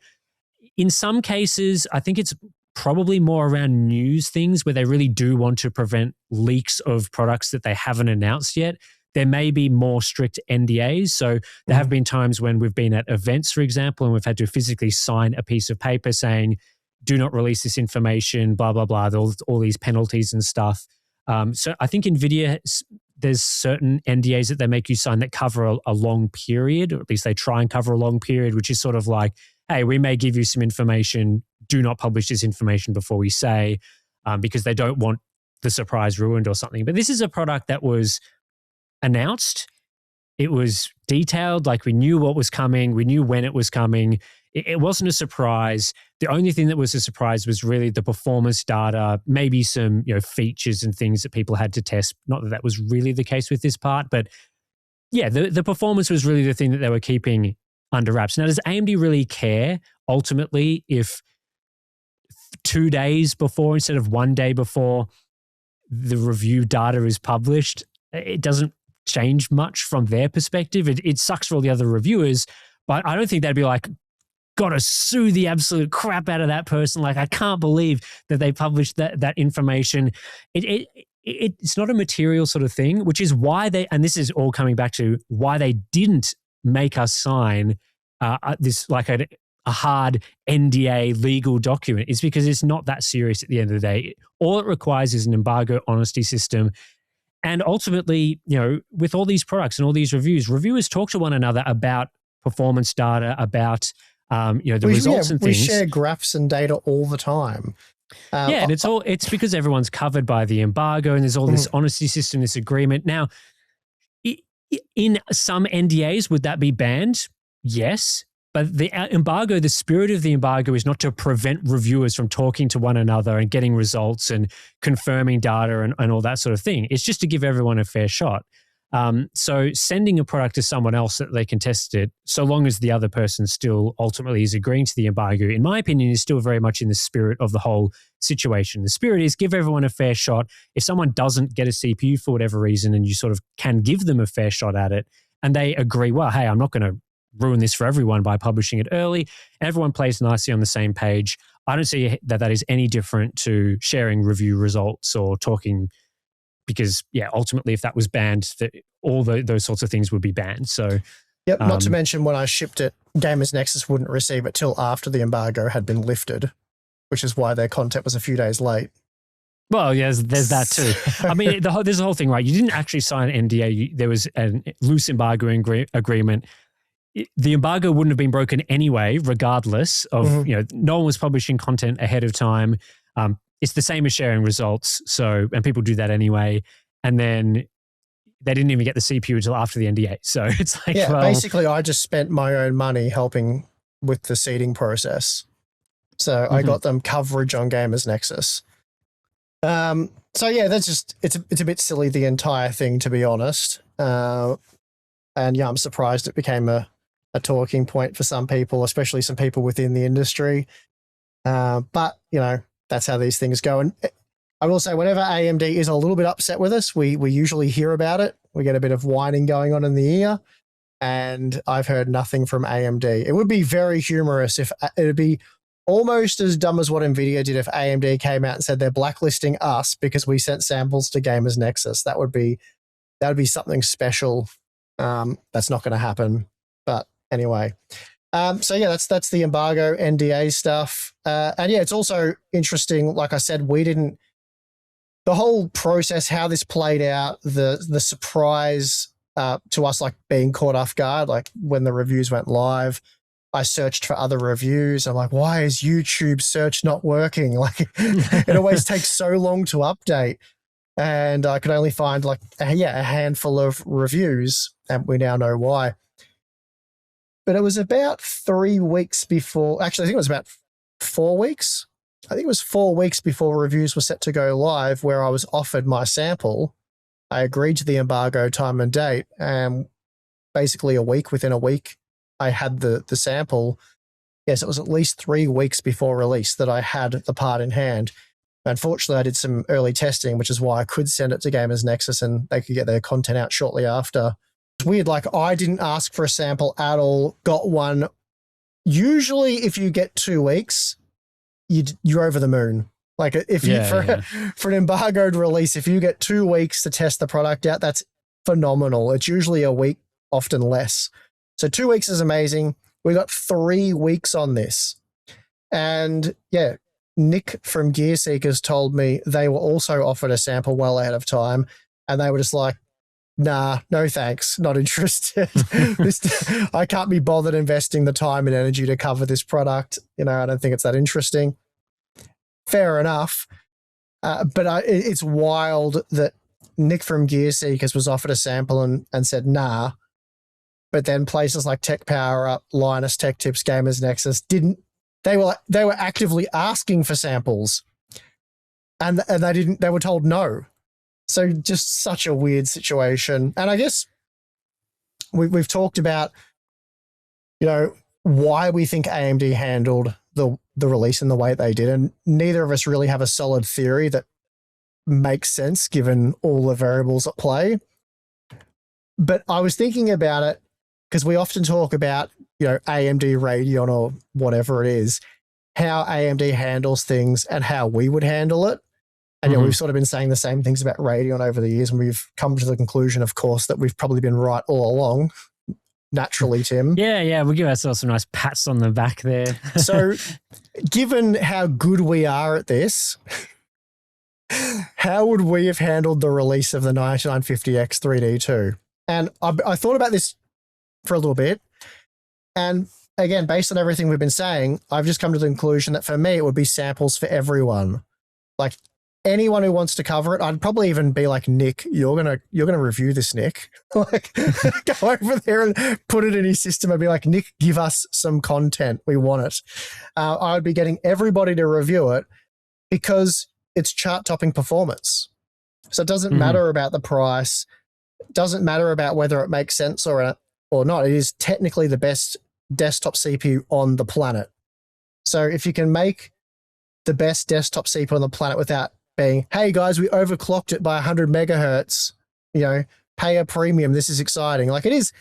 In some cases, I think it's probably more around news things where they really do want to prevent leaks of products that they haven't announced yet. There may be more strict NDAs. So there have been times when we've been at events, for example, and we've had to physically sign a piece of paper saying, do not release this information, blah, blah, blah, all these penalties and stuff. So I think NVIDIA, there's certain NDAs that they make you sign that cover a long period, or at least they try and cover a long period, which is sort of like, hey, we may give you some information, do not publish this information before we say, because they don't want the surprise ruined or something. But this is a product that was announced. It was detailed, like we knew what was coming, we knew when it was coming. It wasn't a surprise. The only thing that was a surprise was really the performance data, maybe some features and things that people had to test. Not that that was really the case with this part, but yeah, the performance was really the thing that they were keeping under wraps. Now, does AMD really care ultimately if 2 days before instead of 1 day before the review data is published? It doesn't change much from their perspective. It sucks for all the other reviewers, but I don't think they'd be like, gotta sue the absolute crap out of that person. Like, I can't believe that they published that information. It's not a material sort of thing, which is why and this is all coming back to why they didn't make us sign this like a hard NDA legal document, is because it's not that serious at the end of the day. All it requires is an embargo honesty system. And ultimately, with all these products and all these reviews, reviewers talk to one another about performance data, about the results and things. We share graphs and data all the time. And it's because everyone's covered by the embargo, and there's all this honesty system, this agreement. Now, in some NDAs, would that be banned? Yes. But the embargo, the spirit of the embargo is not to prevent reviewers from talking to one another and getting results and confirming data and all that sort of thing. It's just to give everyone a fair shot. So sending a product to someone else that they can test it, so long as the other person still ultimately is agreeing to the embargo, in my opinion, is still very much in the spirit of the whole situation. The spirit is give everyone a fair shot. If someone doesn't get a CPU for whatever reason, and you sort of can give them a fair shot at it, and they agree, well, hey, I'm not going to ruin this for everyone by publishing it early, and everyone plays nicely on the same page, I don't see that is any different to sharing review results or talking. Because, ultimately, if that was banned, all those sorts of things would be banned. So, not to mention when I shipped it, Gamers Nexus wouldn't receive it till after the embargo had been lifted, which is why their content was a few days late. Well, there's that too. I mean, there's a whole thing, right? You didn't actually sign an NDA. There was a loose embargo agreement. The embargo wouldn't have been broken anyway, regardless of, no one was publishing content ahead of time. It's the same as sharing results. And people do that anyway. And then they didn't even get the CPU until after the NDA. So it's like, basically I just spent my own money helping with the seeding process. So I got them coverage on Gamers Nexus. That's just, it's a bit silly, the entire thing, to be honest. I'm surprised it became a talking point for some people, especially some people within the industry. But that's how these things go. And I will say, whenever AMD is a little bit upset with us, we usually hear about it. We get a bit of whining going on in the ear, and I've heard nothing from AMD. It would be very humorous if it would be almost as dumb as what NVIDIA did if AMD came out and said they're blacklisting us because we sent samples to Gamers Nexus. That would be something special. That's not going to happen. But anyway. That's the embargo NDA stuff. It's also interesting. Like I said, the whole process, how this played out, the surprise to us, like being caught off guard, like when the reviews went live, I searched for other reviews. I'm like, why is YouTube search not working? Like it always takes so long to update. And I could only find a handful of reviews, and we now know why. But it was about 3 weeks before, actually, I think it was about 4 weeks. I think it was 4 weeks before reviews were set to go live where I was offered my sample. I agreed to the embargo time and date, and basically within a week, I had the sample. Yes, it was at least 3 weeks before release that I had the part in hand. Unfortunately, I did some early testing, which is why I could send it to Gamers Nexus and they could get their content out shortly after. It's weird, like I didn't ask for a sample at all, got one. Usually if you get 2 weeks, you're over the moon. Like if for an embargoed release, if you get 2 weeks to test the product out, that's phenomenal. It's usually a week, often less. So 2 weeks is amazing. We got 3 weeks on this. And yeah, Nick from Gear Seekers told me they were also offered a sample well ahead of time. And they were just like, nah, no thanks, not interested. I can't be bothered investing the time and energy to cover this product. I don't think it's that interesting. Fair enough. But it's wild that Nick from Gear Seekers was offered a sample and said, nah. But then places like Tech Power Up, Linus Tech Tips, Gamers Nexus didn't. They were actively asking for samples, and they didn't. They were told no. So just such a weird situation. And I guess we've talked about, why we think AMD handled the release in the way they did, and neither of us really have a solid theory that makes sense given all the variables at play. But I was thinking about it because we often talk about, AMD Radeon or whatever it is, how AMD handles things and how we would handle it. And we've sort of been saying the same things about Radeon over the years, and we've come to the conclusion, of course, that we've probably been right all along. Naturally, Tim. Yeah, we'll give ourselves some nice pats on the back there. So, given how good we are at this, how would we have handled the release of the 9950X 3D2? And I thought about this for a little bit. And again, based on everything we've been saying, I've just come to the conclusion that for me, it would be samples for everyone. Like anyone who wants to cover it, I'd probably even be like, Nick, you're gonna review this, Nick. Like go over there and put it in his system and be like, Nick, give us some content. We want it. I would be getting everybody to review it because it's chart-topping performance. So it doesn't matter about the price. It doesn't matter about whether it makes sense or not. It is technically the best desktop CPU on the planet. So if you can make the best desktop CPU on the planet without being, hey guys, we overclocked it by 100 megahertz, pay a premium. This is exciting. Like it is,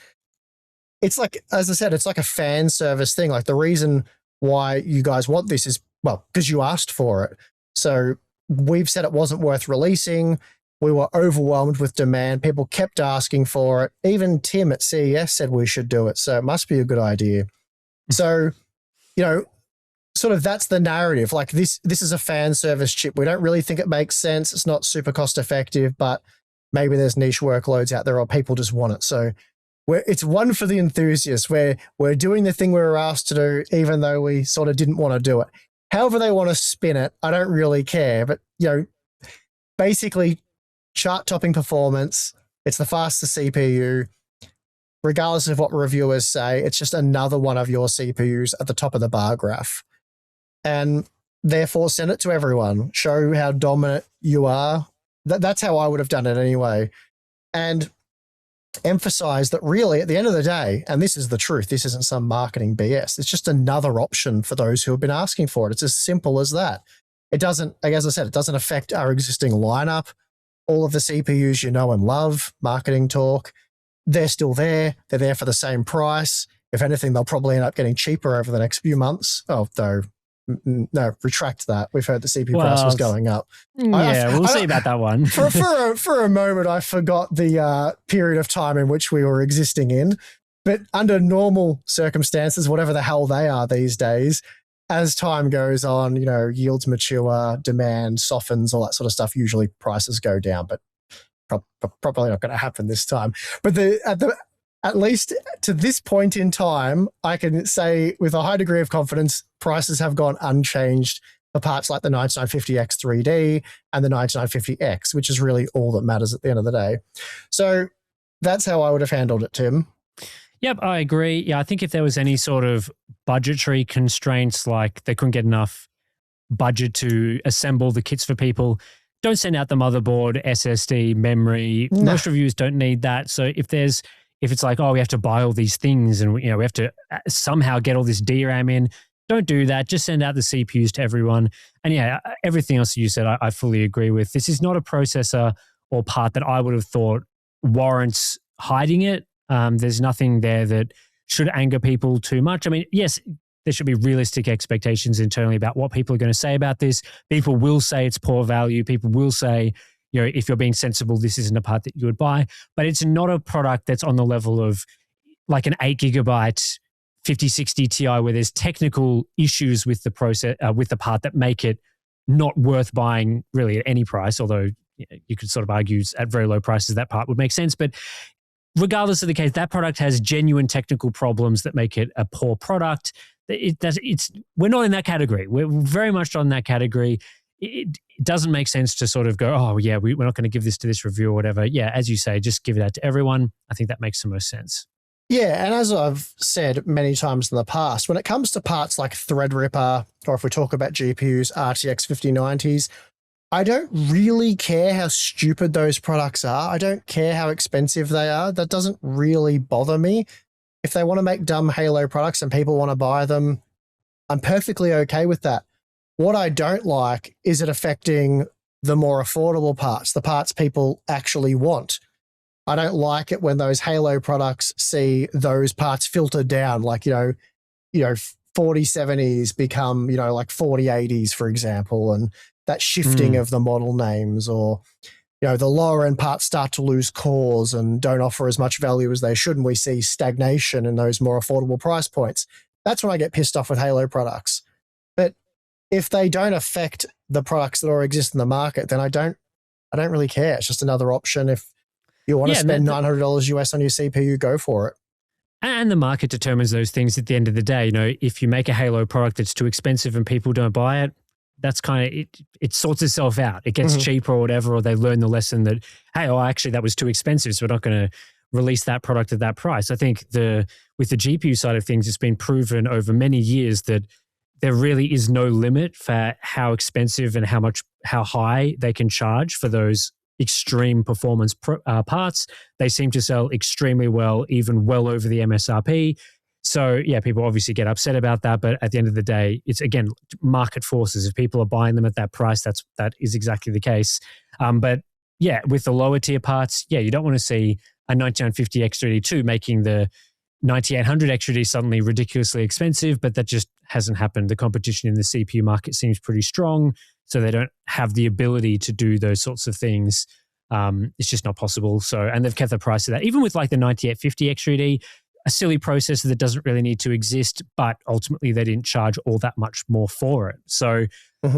it's like, as I said, it's like a fan service thing. Like the reason why you guys want this is, well, because you asked for it. So we've said it wasn't worth releasing. We were overwhelmed with demand. People kept asking for it. Even Tim at CES said we should do it. So it must be a good idea. So, sort of that's the narrative. Like this is a fan service chip. We don't really think it makes sense. It's not super cost effective, but maybe there's niche workloads out there or people just want it. So it's one for the enthusiasts where we're doing the thing we were asked to do, even though we sort of didn't want to do it. However they want to spin it, I don't really care. But, basically, chart-topping performance, it's the fastest CPU. Regardless of what reviewers say, it's just another one of your CPUs at the top of the bar graph. And therefore, send it to everyone. Show how dominant you are. That's how I would have done it anyway. And emphasize that really, at the end of the day, and this is the truth, this isn't some marketing BS, it's just another option for those who have been asking for it. It's as simple as that. It doesn't, as I said, it doesn't affect our existing lineup. All of the CPUs you know and love, marketing talk, they're still there. They're there for the same price. If anything, they'll probably end up getting cheaper over the next few months. Oh, though, no, retract that. We've heard the CPU price was going up. Yeah, we'll see about that one. for a moment, I forgot the period of time in which we were existing in. But under normal circumstances, whatever the hell they are these days, as time goes on, yields mature, demand softens, all that sort of stuff. Usually prices go down, but probably not going to happen this time. But at least to this point in time, I can say with a high degree of confidence, prices have gone unchanged for parts like the 9950X 3D and the 9950X, which is really all that matters at the end of the day. So that's how I would have handled it, Tim. Yep, I agree. Yeah, I think if there was any sort of budgetary constraints, like they couldn't get enough budget to assemble the kits for people, don't send out the motherboard, SSD, memory. No. Most reviews don't need that. So if it's like, oh, we have to buy all these things and we have to somehow get all this DRAM in, don't do that. Just send out the CPUs to everyone. And yeah, everything else you said, I fully agree with. This is not a processor or part that I would have thought warrants hiding it. There's nothing there that should anger people too much. I mean, yes, there should be realistic expectations internally about what people are going to say about this. People will say it's poor value. People will say, if you're being sensible, this isn't a part that you would buy. But it's not a product that's on the level of like an 8 gigabyte 5060 Ti where there's technical issues with the process, with the part that make it not worth buying really at any price, although you could sort of argue at very low prices that part would make sense. But regardless of the case, that product has genuine technical problems that make it a poor product. We're not in that category. We're very much on that category. It doesn't make sense to sort of go, oh yeah, we're not going to give this to this review or whatever. Yeah, as you say, just give it out to everyone. I think that makes the most sense. Yeah, and as I've said many times in the past, when it comes to parts like Threadripper, or if we talk about GPUs, RTX 5090s, I don't really care how stupid those products are. I don't care how expensive they are. That doesn't really bother me. If they want to make dumb Halo products and people want to buy them, I'm perfectly okay with that. What I don't like is it affecting the more affordable parts, the parts people actually want. I don't like it when those Halo products see those parts filtered down, like, 4070s become, like 4080s, for example, and that shifting of the model names, or, the lower end parts start to lose cores and don't offer as much value as they should. And we see stagnation in those more affordable price points. That's when I get pissed off with Halo products. But if they don't affect the products that already exist in the market, then I don't really care. It's just another option. If you want to spend $900 US on your CPU, go for it. And the market determines those things at the end of the day. If you make a Halo product that's too expensive and people don't buy it, that's kind of it sorts itself out. It gets cheaper or whatever, or they learn the lesson that, hey, actually that was too expensive, so we're not going to release that product at that price. I think with the GPU side of things, it's been proven over many years that there really is no limit for how expensive and how high they can charge for those extreme performance parts. They seem to sell extremely well, even well over the MSRP. So yeah, people obviously get upset about that, but at the end of the day, it's again market forces. If people are buying them at that price, that is exactly the case. But yeah, with the lower tier parts, yeah, you don't want to see a 9950 X3D2 making the 9800 X3D suddenly ridiculously expensive, but that just hasn't happened. The competition in the CPU market seems pretty strong, so they don't have the ability to do those sorts of things. It's just not possible. So, and they've kept the price of that. Even with like the 9850 X3D, a silly processor that doesn't really need to exist, but ultimately they didn't charge all that much more for it. So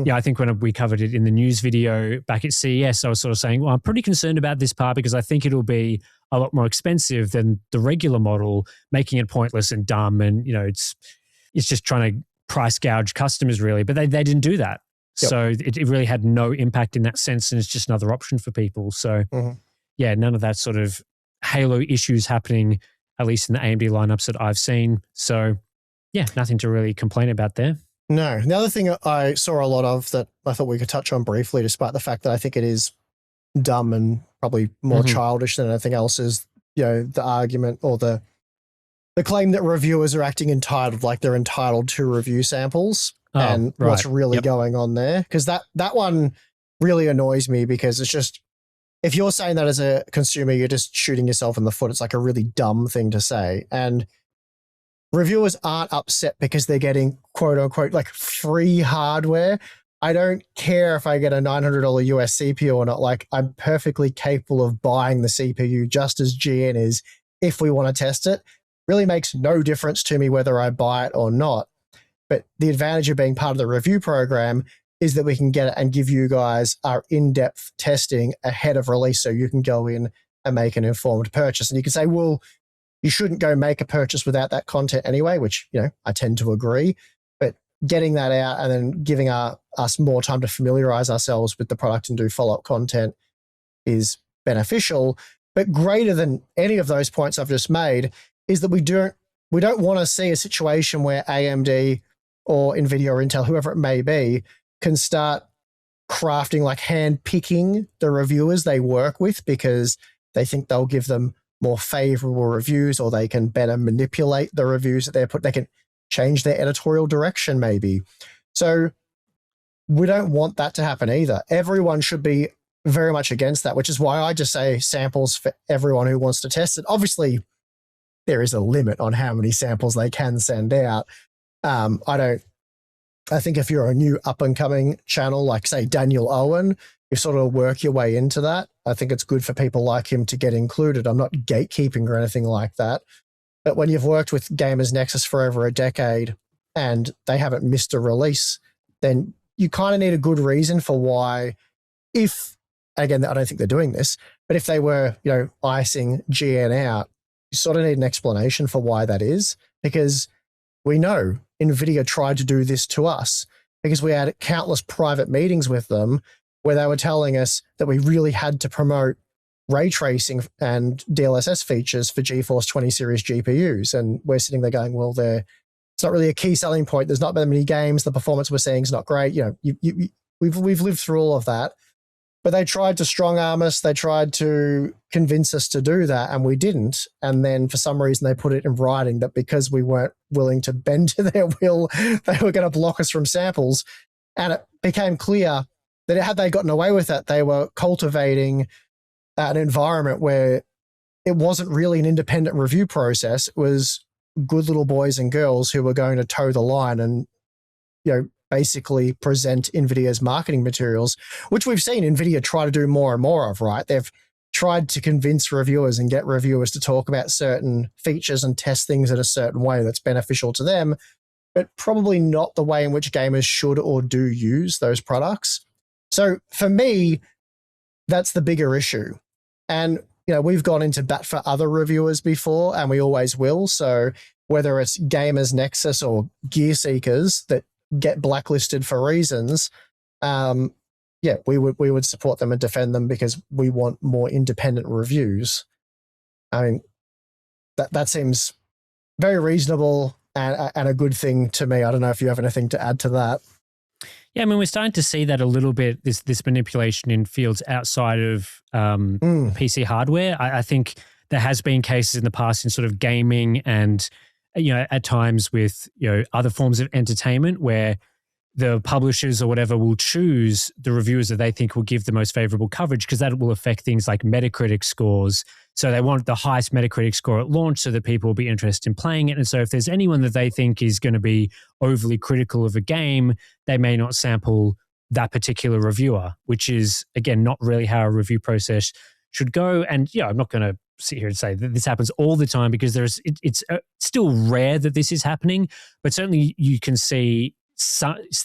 yeah, I think when we covered it in the news video back at CES, I was sort of saying, well, I'm pretty concerned about this part because I think it'll be a lot more expensive than the regular model, making it pointless and dumb. And, it's just trying to price gouge customers really, but they didn't do that. Yep. So it really had no impact in that sense. And it's just another option for people. So yeah, none of that sort of Halo issues happening, at least in the AMD lineups that I've seen. So yeah, nothing to really complain about there. No. The other thing I saw a lot of that I thought we could touch on briefly, despite the fact that I think it is dumb and probably more childish than anything else, is, the argument or the claim that reviewers are acting entitled, like they're entitled to review samples and what's really going on there. Because that one really annoys me, because it's just, if you're saying that as a consumer, you're just shooting yourself in the foot. It's like a really dumb thing to say. And reviewers aren't upset because they're getting quote unquote like free hardware. I don't care if I get a $900 US CPU or not. Like, I'm perfectly capable of buying the CPU just as GN is if we want to test it. Really makes no difference to me whether I buy it or not. But the advantage of being part of the review program is that we can get it and give you guys our in-depth testing ahead of release, so you can go in and make an informed purchase. And you can say, well, you shouldn't go make a purchase without that content anyway, which, I tend to agree. But getting that out and then giving us more time to familiarize ourselves with the product and do follow-up content is beneficial. But greater than any of those points I've just made is that we don't want to see a situation where AMD or Nvidia or Intel, whoever it may be, can start crafting, like hand picking the reviewers they work with because they think they'll give them more favorable reviews, or they can better manipulate the reviews that they can change their editorial direction maybe. So we don't want that to happen either. Everyone should be very much against that, which is why I just say samples for everyone who wants to test it. Obviously, there is a limit on how many samples they can send out. I think if you're a new up and coming channel, like say Daniel Owen, you sort of work your way into that. I think it's good for people like him to get included. I'm not gatekeeping or anything like that. But when you've worked with Gamers Nexus for over a decade and they haven't missed a release, then you kind of need a good reason for why, if, again, I don't think they're doing this, but if they were, icing GN out, you sort of need an explanation for why that is, because we know NVIDIA tried to do this to us because we had countless private meetings with them where they were telling us that we really had to promote ray tracing and DLSS features for GeForce 20 series GPUs. And we're sitting there going, well, it's not really a key selling point. There's not that many games. The performance we're seeing is not great. We've lived through all of that. But they tried to strong arm us. They tried to convince us to do that, and we didn't. And then for some reason, they put it in writing that because we weren't willing to bend to their will, they were going to block us from samples. And it became clear that had they gotten away with it, they were cultivating an environment where it wasn't really an independent review process. It was good little boys and girls who were going to toe the line and, basically present NVIDIA's marketing materials, which we've seen NVIDIA try to do more and more of, right? They've tried to convince reviewers and get reviewers to talk about certain features and test things in a certain way that's beneficial to them, but probably not the way in which gamers should or do use those products. So for me, that's the bigger issue. And, we've gone into bat for other reviewers before, and we always will. So whether it's Gamers Nexus or Gear Seekers that get blacklisted for reasons, we would support them and defend them because we want more independent reviews. I mean, that seems very reasonable and a good thing to me. I don't know if you have anything to add to that. Yeah, I mean, we're starting to see that a little bit, this manipulation in fields outside of PC hardware. I think there has been cases in the past in sort of gaming and, at times with, other forms of entertainment where the publishers or whatever will choose the reviewers that they think will give the most favorable coverage, because that will affect things like Metacritic scores. So they want the highest Metacritic score at launch so that people will be interested in playing it. And so if there's anyone that they think is going to be overly critical of a game, they may not sample that particular reviewer, which is, again, not really how a review process should go. And I'm not going to sit here and say that this happens all the time, because it's still rare that this is happening, but certainly you can see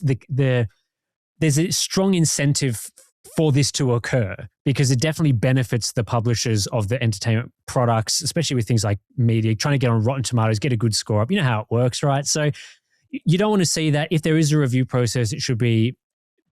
there's a strong incentive for this to occur, because it definitely benefits the publishers of the entertainment products, especially with things like media, trying to get on Rotten Tomatoes, get a good score up. You know how it works, right? So you don't want to see that. If there is a review process, it should be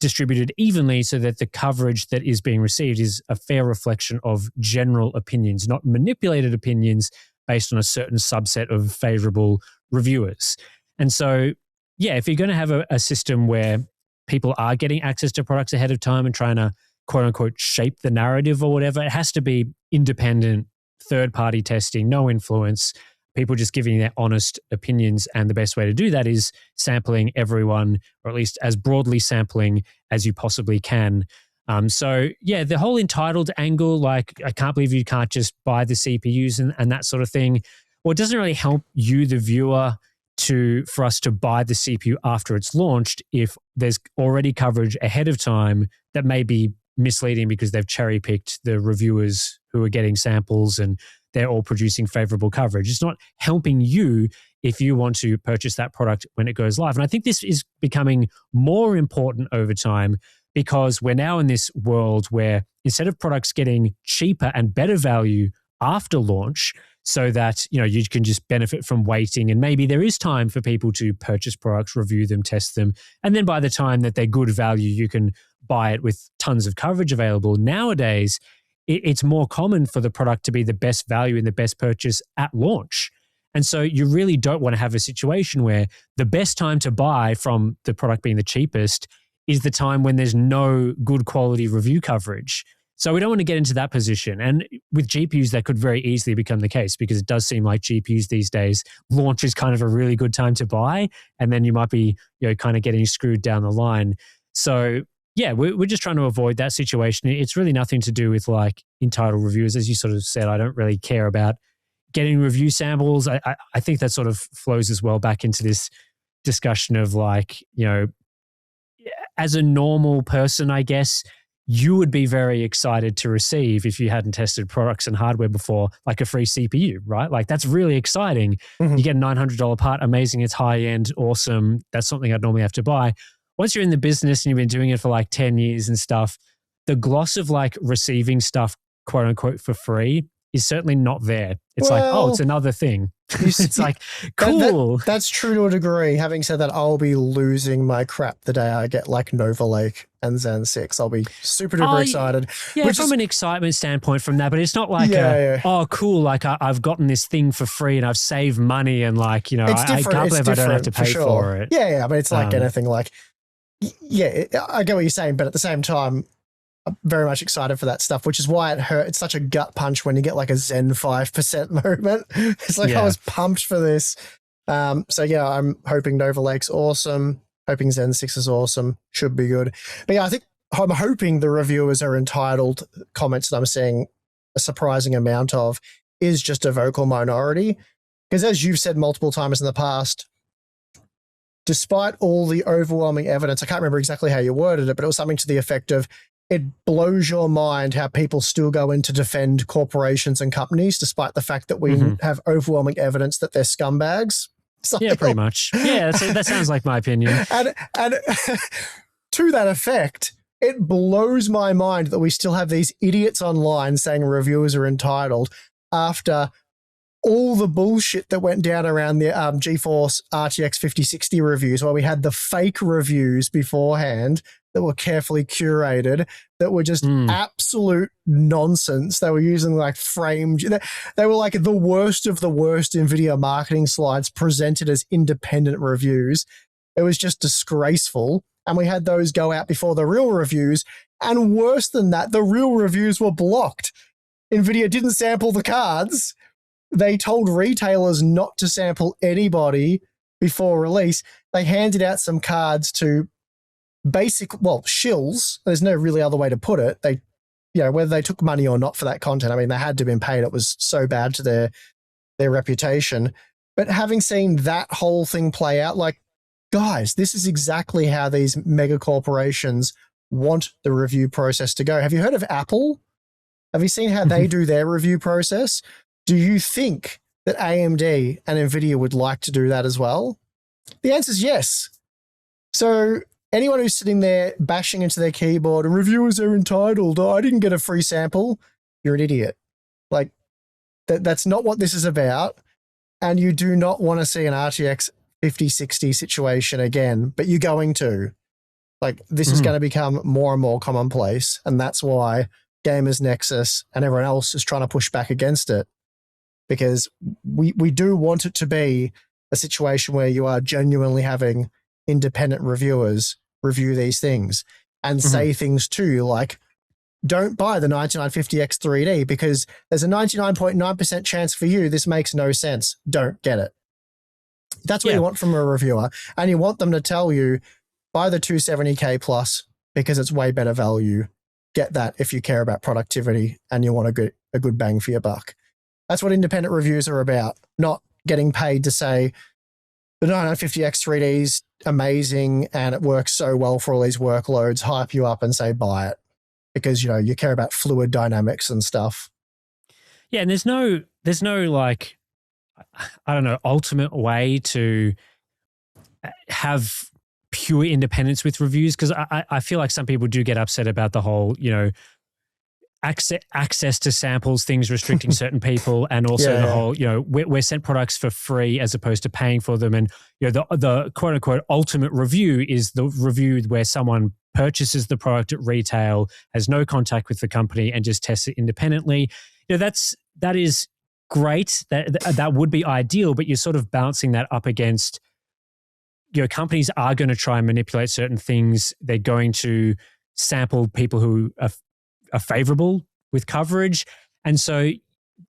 distributed evenly so that the coverage that is being received is a fair reflection of general opinions, not manipulated opinions based on a certain subset of favorable reviewers. And so, if you're going to have a system where people are getting access to products ahead of time and trying to, quote unquote, shape the narrative or whatever, it has to be independent, third-party testing, no influence, people just giving their honest opinions. And the best way to do that is sampling everyone, or at least as broadly sampling as you possibly can. The whole entitled angle, like, I can't believe you can't just buy the CPUs and that sort of thing. Well, it doesn't really help you, the viewer, for us to buy the CPU after it's launched if there's already coverage ahead of time that may be misleading because they've cherry-picked the reviewers who are getting samples and they're all producing favorable coverage. It's not helping you if you want to purchase that product when it goes live. And I think this is becoming more important over time, because we're now in this world where instead of products getting cheaper and better value after launch, so that you can just benefit from waiting, and maybe there is time for people to purchase products, review them, test them, and then by the time that they're good value, you can buy it with tons of coverage available. Nowadays, it's more common for the product to be the best value and the best purchase at launch. And so you really don't want to have a situation where the best time to buy from the product being the cheapest is the time when there's no good quality review coverage. So we don't want to get into that position. And with GPUs, that could very easily become the case, because it does seem like GPUs these days, launch is kind of a really good time to buy. And then you might be, kind of getting screwed down the line. So yeah, we're just trying to avoid that situation. It's really nothing to do with like entitled reviewers. As you sort of said, I don't really care about getting review samples. I think that sort of flows as well back into this discussion of like, as a normal person, I guess, you would be very excited to receive, if you hadn't tested products and hardware before, like a free CPU, right? Like that's really exciting. You get a $900 part, amazing, it's high end, awesome. That's something I'd normally have to buy. Once you're in the business and you've been doing it for like 10 years and stuff, the gloss of like receiving stuff, quote unquote, for free is certainly not there. It's like, oh, it's another thing. It's like, cool. That's true to a degree. Having said that, I'll be losing my crap the day I get like Nova Lake and Zen 6. I'll be super duper excited. Yeah, from an excitement standpoint from that, but it's not like, oh, cool, like I've gotten this thing for free and I've saved money and like, it's I can't believe I don't have to pay for it. Yeah, but it's like anything like, I get what you're saying, but at the same time, I'm very much excited for that stuff, which is why it hurt. It's such a gut punch when you get like a Zen 5% moment. It's like, I was pumped for this. So yeah, I'm hoping Nova Lake's awesome. Hoping Zen 6 is awesome. Should be good. But yeah, I'm hoping the reviewers are entitled. Comments that I'm seeing a surprising amount of is just a vocal minority. Because as you've said multiple times in the past, despite all the overwhelming evidence, I can't remember exactly how you worded it, but it was something to the effect of, it blows your mind how people still go in to defend corporations and companies, despite the fact that we have overwhelming evidence that they're scumbags. Yeah, pretty much. Yeah, that sounds like my opinion. And to that effect, it blows my mind that we still have these idiots online saying reviewers are entitled after all the bullshit that went down around the GeForce RTX 5060 reviews, where we had the fake reviews beforehand that were carefully curated, that were just absolute nonsense. They were using like framed, they were like the worst of the worst NVIDIA marketing slides presented as independent reviews. It was just disgraceful. And we had those go out before the real reviews. And worse than that, the real reviews were blocked. NVIDIA didn't sample the cards. They told retailers not to sample anybody before release. They handed out some cards to shills. There's no really other way to put it. They, whether they took money or not for that content, I mean, they had to have been paid. It was so bad to their reputation. But having seen that whole thing play out, like, guys, this is exactly how these mega corporations want the review process to go. Have you heard of Apple? Have you seen how they do their review process? Do you think that AMD and NVIDIA would like to do that as well? The answer is yes. So anyone who's sitting there bashing into their keyboard, reviewers are entitled, I didn't get a free sample, you're an idiot. Like, that's not what this is about. And you do not want to see an RTX 5060 situation again, but you're going to. Like, this is going to become more and more commonplace. And that's why Gamers Nexus and everyone else is trying to push back against it. Because we do want it to be a situation where you are genuinely having independent reviewers review these things and say things too, like, don't buy the 9950X 3D because there's a 99.9% chance for you this makes no sense. Don't get it. That's what you want from a reviewer. And you want them to tell you, buy the 270K plus because it's way better value. Get that if you care about productivity and you want a good bang for your buck. That's what independent reviews are about, not getting paid to say the 9950X 3D is amazing and it works so well for all these workloads, hype you up and say buy it because, you care about fluid dynamics and stuff. Yeah, and there's no like, I don't know, ultimate way to have pure independence with reviews, because I feel like some people do get upset about the whole, access to samples, things restricting certain people, and also the whole, we're sent products for free as opposed to paying for them. And, the quote unquote ultimate review is the review where someone purchases the product at retail, has no contact with the company and just tests it independently. That is great. That would be ideal, but you're sort of bouncing that up against, companies are going to try and manipulate certain things. They're going to sample people who are favorable with coverage. And so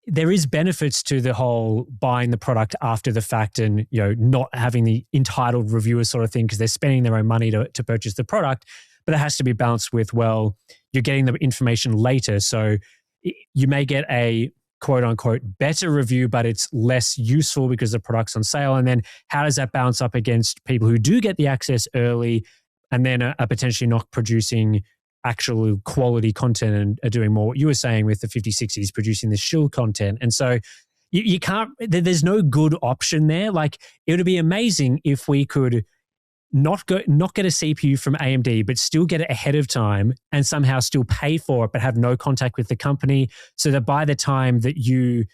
there is benefits to the whole buying the product after the fact and, not having the entitled reviewer sort of thing because they're spending their own money to purchase the product. But it has to be balanced with, well, you're getting the information later. So you may get a quote unquote better review, but it's less useful because the product's on sale. And then how does that bounce up against people who do get the access early and then are potentially not producing actual quality content and are doing more what you were saying with the 5060s, producing the shill content. And so you can't, there's no good option there. Like, it would be amazing if we could not get a CPU from AMD, but still get it ahead of time and somehow still pay for it, but have no contact with the company, so that by the time that you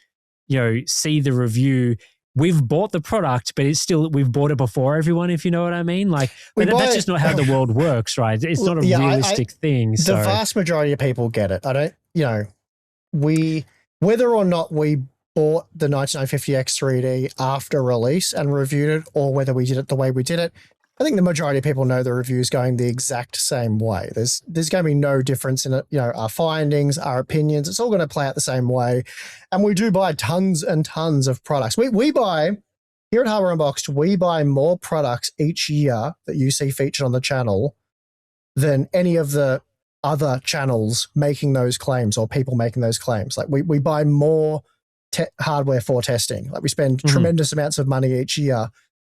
see the review, we've bought the product, but we've bought it before everyone, if you know what I mean. Like, that's just not how the world works, right? It's not a realistic thing. The vast majority of people get it. Whether or not we bought the 9950X3D after release and reviewed it, or whether we did it the way we did it, I think the majority of people know the review's going the exact same way. There's going to be no difference in it. Our findings, our opinions, it's all going to play out the same way. And we do buy tons and tons of products. We buy, here at Hardware Unboxed, we buy more products each year that you see featured on the channel than any of the other channels making those claims or people making those claims. Like, we buy more hardware for testing. Like, we spend tremendous amounts of money each year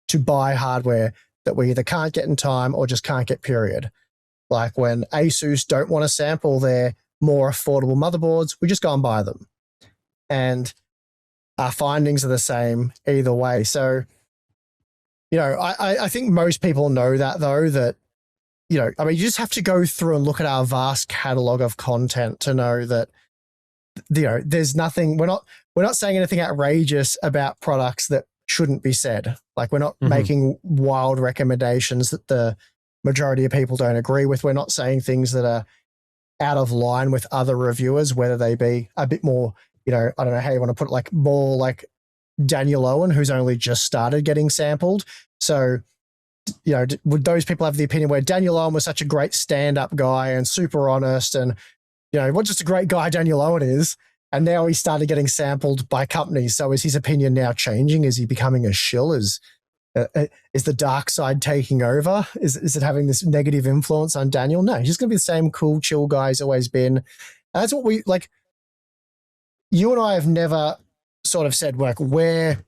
to buy hardware that we either can't get in time or just can't get, period. Like, when ASUS don't want to sample their more affordable motherboards, we just go and buy them. And our findings are the same either way. So, I think most people know that, though, that, you just have to go through and look at our vast catalog of content to know that, there's nothing, we're not saying anything outrageous about products that shouldn't be said. Like, we're not making wild recommendations that the majority of people don't agree with. We're not saying things that are out of line with other reviewers, whether they be a bit more, I don't know how you want to put it, like more like Daniel Owen, who's only just started getting sampled. So, would those people have the opinion where Daniel Owen was such a great stand-up guy and super honest and, what just a great guy Daniel Owen is, and now he started getting sampled by companies. So is his opinion now changing? Is he becoming a shill? Is the dark side taking over? Is it having this negative influence on Daniel? No, he's just going to be the same cool, chill guy he's always been. And that's what we like. You and I have never sort of said, like, we're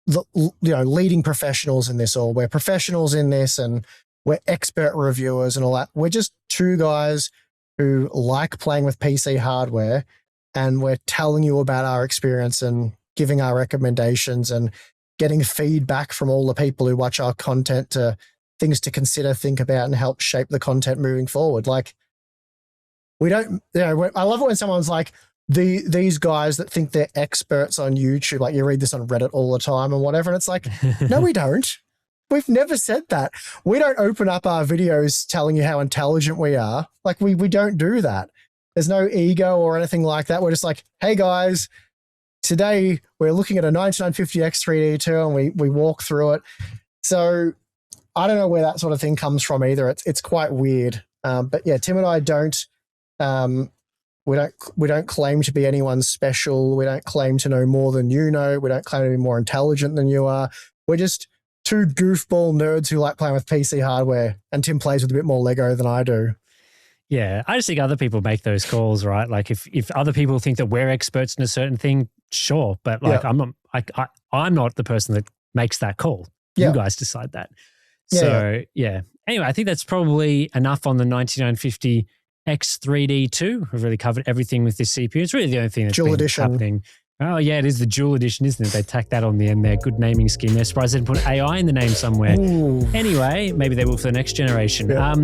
the leading professionals in this, or we're professionals in this, and we're expert reviewers and all that. We're just two guys who like playing with PC hardware. And we're telling you about our experience and giving our recommendations and getting feedback from all the people who watch our content to things to consider, think about, and help shape the content moving forward. Like, we don't, I love it when someone's like, these guys that think they're experts on YouTube, like, you read this on Reddit all the time and whatever. And it's like, no, we don't. We've never said that. We don't open up our videos telling you how intelligent we are. Like, we don't do that. There's no ego or anything like that. We're just like, hey guys, today we're looking at a 9950X3D2 and we walk through it. So I don't know where that sort of thing comes from either. It's quite weird. But yeah, Tim and I we don't claim to be anyone special. We don't claim to know more than you know. We don't claim to be more intelligent than you are. We're just two goofball nerds who like playing with PC hardware, and Tim plays with a bit more Lego than I do. Yeah, I just think other people make those calls, right? Like, if other people think that we're experts in a certain thing, sure, but like, yeah. I'm not the person that makes that call. Yeah. You guys decide that. So yeah. Anyway, I think that's probably enough on the 9950 X3D2. We've really covered everything with this CPU. It's really the only thing that's been happening. Oh yeah, it is the Dual Edition, isn't it? They tacked that on the end there. Good naming scheme. They're surprised they didn't put AI in the name somewhere. Ooh. Anyway, maybe they will for the next generation. Yeah.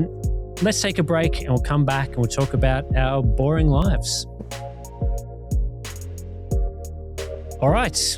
Let's take a break and we'll come back and we'll talk about our boring lives. All right,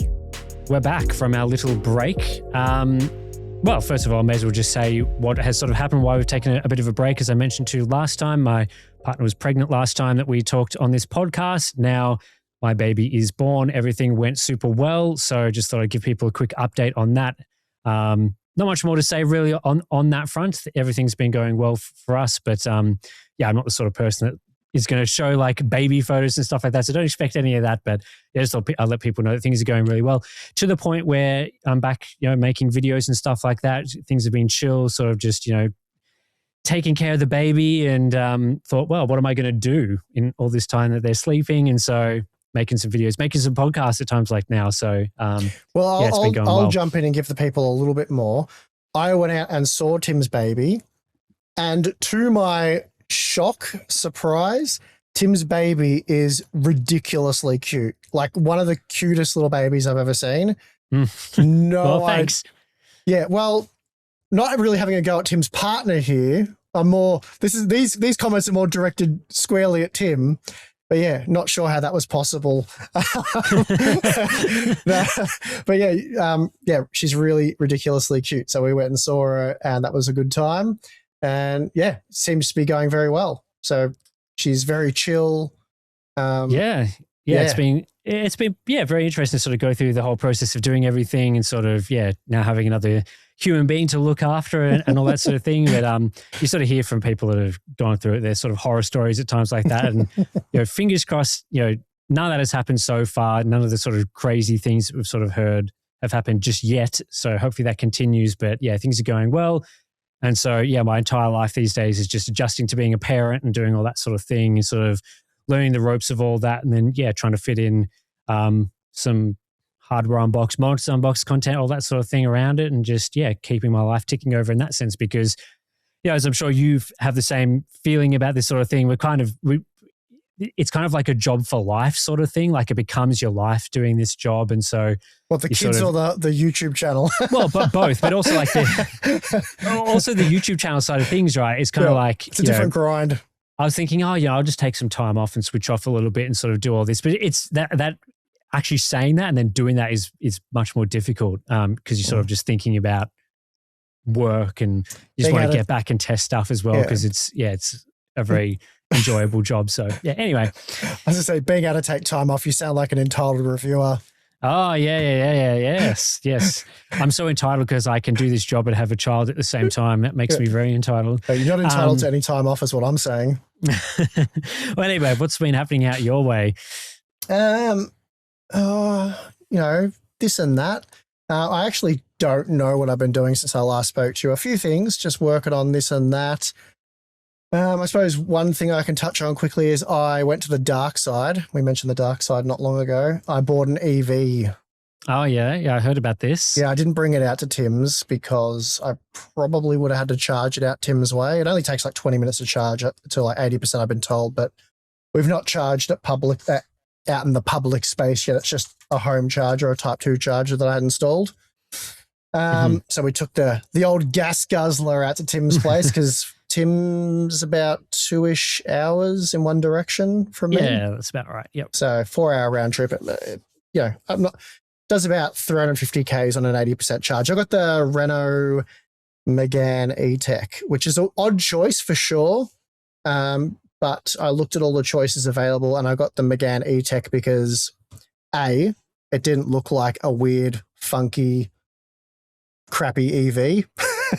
we're back from our little break. Well, first of all, I may as well just say what has sort of happened, why we've taken a bit of a break. As I mentioned to you last time, my partner was pregnant last time that we talked on this podcast. Now, my baby is born. Everything went super well. So just thought I'd give people a quick update on that. Not much more to say really on that front. Everything's been going well for us, but yeah, I'm not the sort of person that is going to show like baby photos and stuff like that. So don't expect any of that, but yeah, just I'll let people know that things are going really well, to the point where I'm back, making videos and stuff like that. Things have been chill, sort of just, taking care of the baby, and thought, well, what am I going to do in all this time that they're sleeping? And so making some videos, making some podcasts at times like now. So, well, yeah, it's been going I'll well. jump in and give the people a little bit more. I went out and saw Tim's baby, and to my surprise, Tim's baby is ridiculously cute. Like one of the cutest little babies I've ever seen. No, well, thanks. Yeah, well, not really having a go at Tim's partner here. These comments are more directed squarely at Tim. But yeah, not sure how that was possible. But yeah, she's really ridiculously cute. So we went and saw her, and that was a good time. And yeah, seems to be going very well. So she's very chill. Yeah. It's been very interesting to sort of go through the whole process of doing everything, and sort of now having another human being to look after and all that sort of thing. But you sort of hear from people that have gone through it, their sort of horror stories at times like that. And fingers crossed, none of that has happened so far. None of the sort of crazy things that we've sort of heard have happened just yet. So hopefully that continues. But yeah, things are going well. And so my entire life these days is just adjusting to being a parent and doing all that sort of thing, and sort of learning the ropes of all that, and then trying to fit in some hardware unbox, monitor unbox content, all that sort of thing around it, and just keeping my life ticking over in that sense. Because as I'm sure you have the same feeling about this sort of thing, it's kind of like a job for life sort of thing. Like it becomes your life doing this job. And so what, the kids or the YouTube channel? Well, but both, but also like also the YouTube channel side of things, right? It's kind of like, it's a different grind. I was thinking, I'll just take some time off and switch off a little bit and sort of do all this. But it's that actually saying that and then doing that is much more difficult, because you're sort of just thinking about work, and you just want to get back and test stuff as well, because it's a very enjoyable job. So anyway. As I say, being able to take time off, you sound like an entitled reviewer. Oh, yes. I'm so entitled because I can do this job and have a child at the same time. That makes me very entitled. You're not entitled to any time off is what I'm saying. Well, anyway, what's been happening out your way? This and that. I actually don't know what I've been doing since I last spoke to you. A few things, just working on this and that. I suppose one thing I can touch on quickly is I went to the dark side. We mentioned the dark side not long ago. I bought an EV. Oh, yeah. I heard about this. Yeah, I didn't bring it out to Tim's because I probably would have had to charge it out Tim's way. It only takes like 20 minutes to charge it to like 80%, I've been told, but we've not charged it out in the public space yet. It's just a home charger, a Type 2 charger that I had installed. So we took the old gas guzzler out to Tim's place, because Tim's about 2-ish hours in one direction from me. Yeah, that's about right. Yep. So 4-hour round trip. Does about 350 Ks on an 80% charge. I got the Renault Megane E-Tech, which is an odd choice for sure. But I looked at all the choices available, and I got the Megane E-Tech because it didn't look like a weird, funky, crappy EV.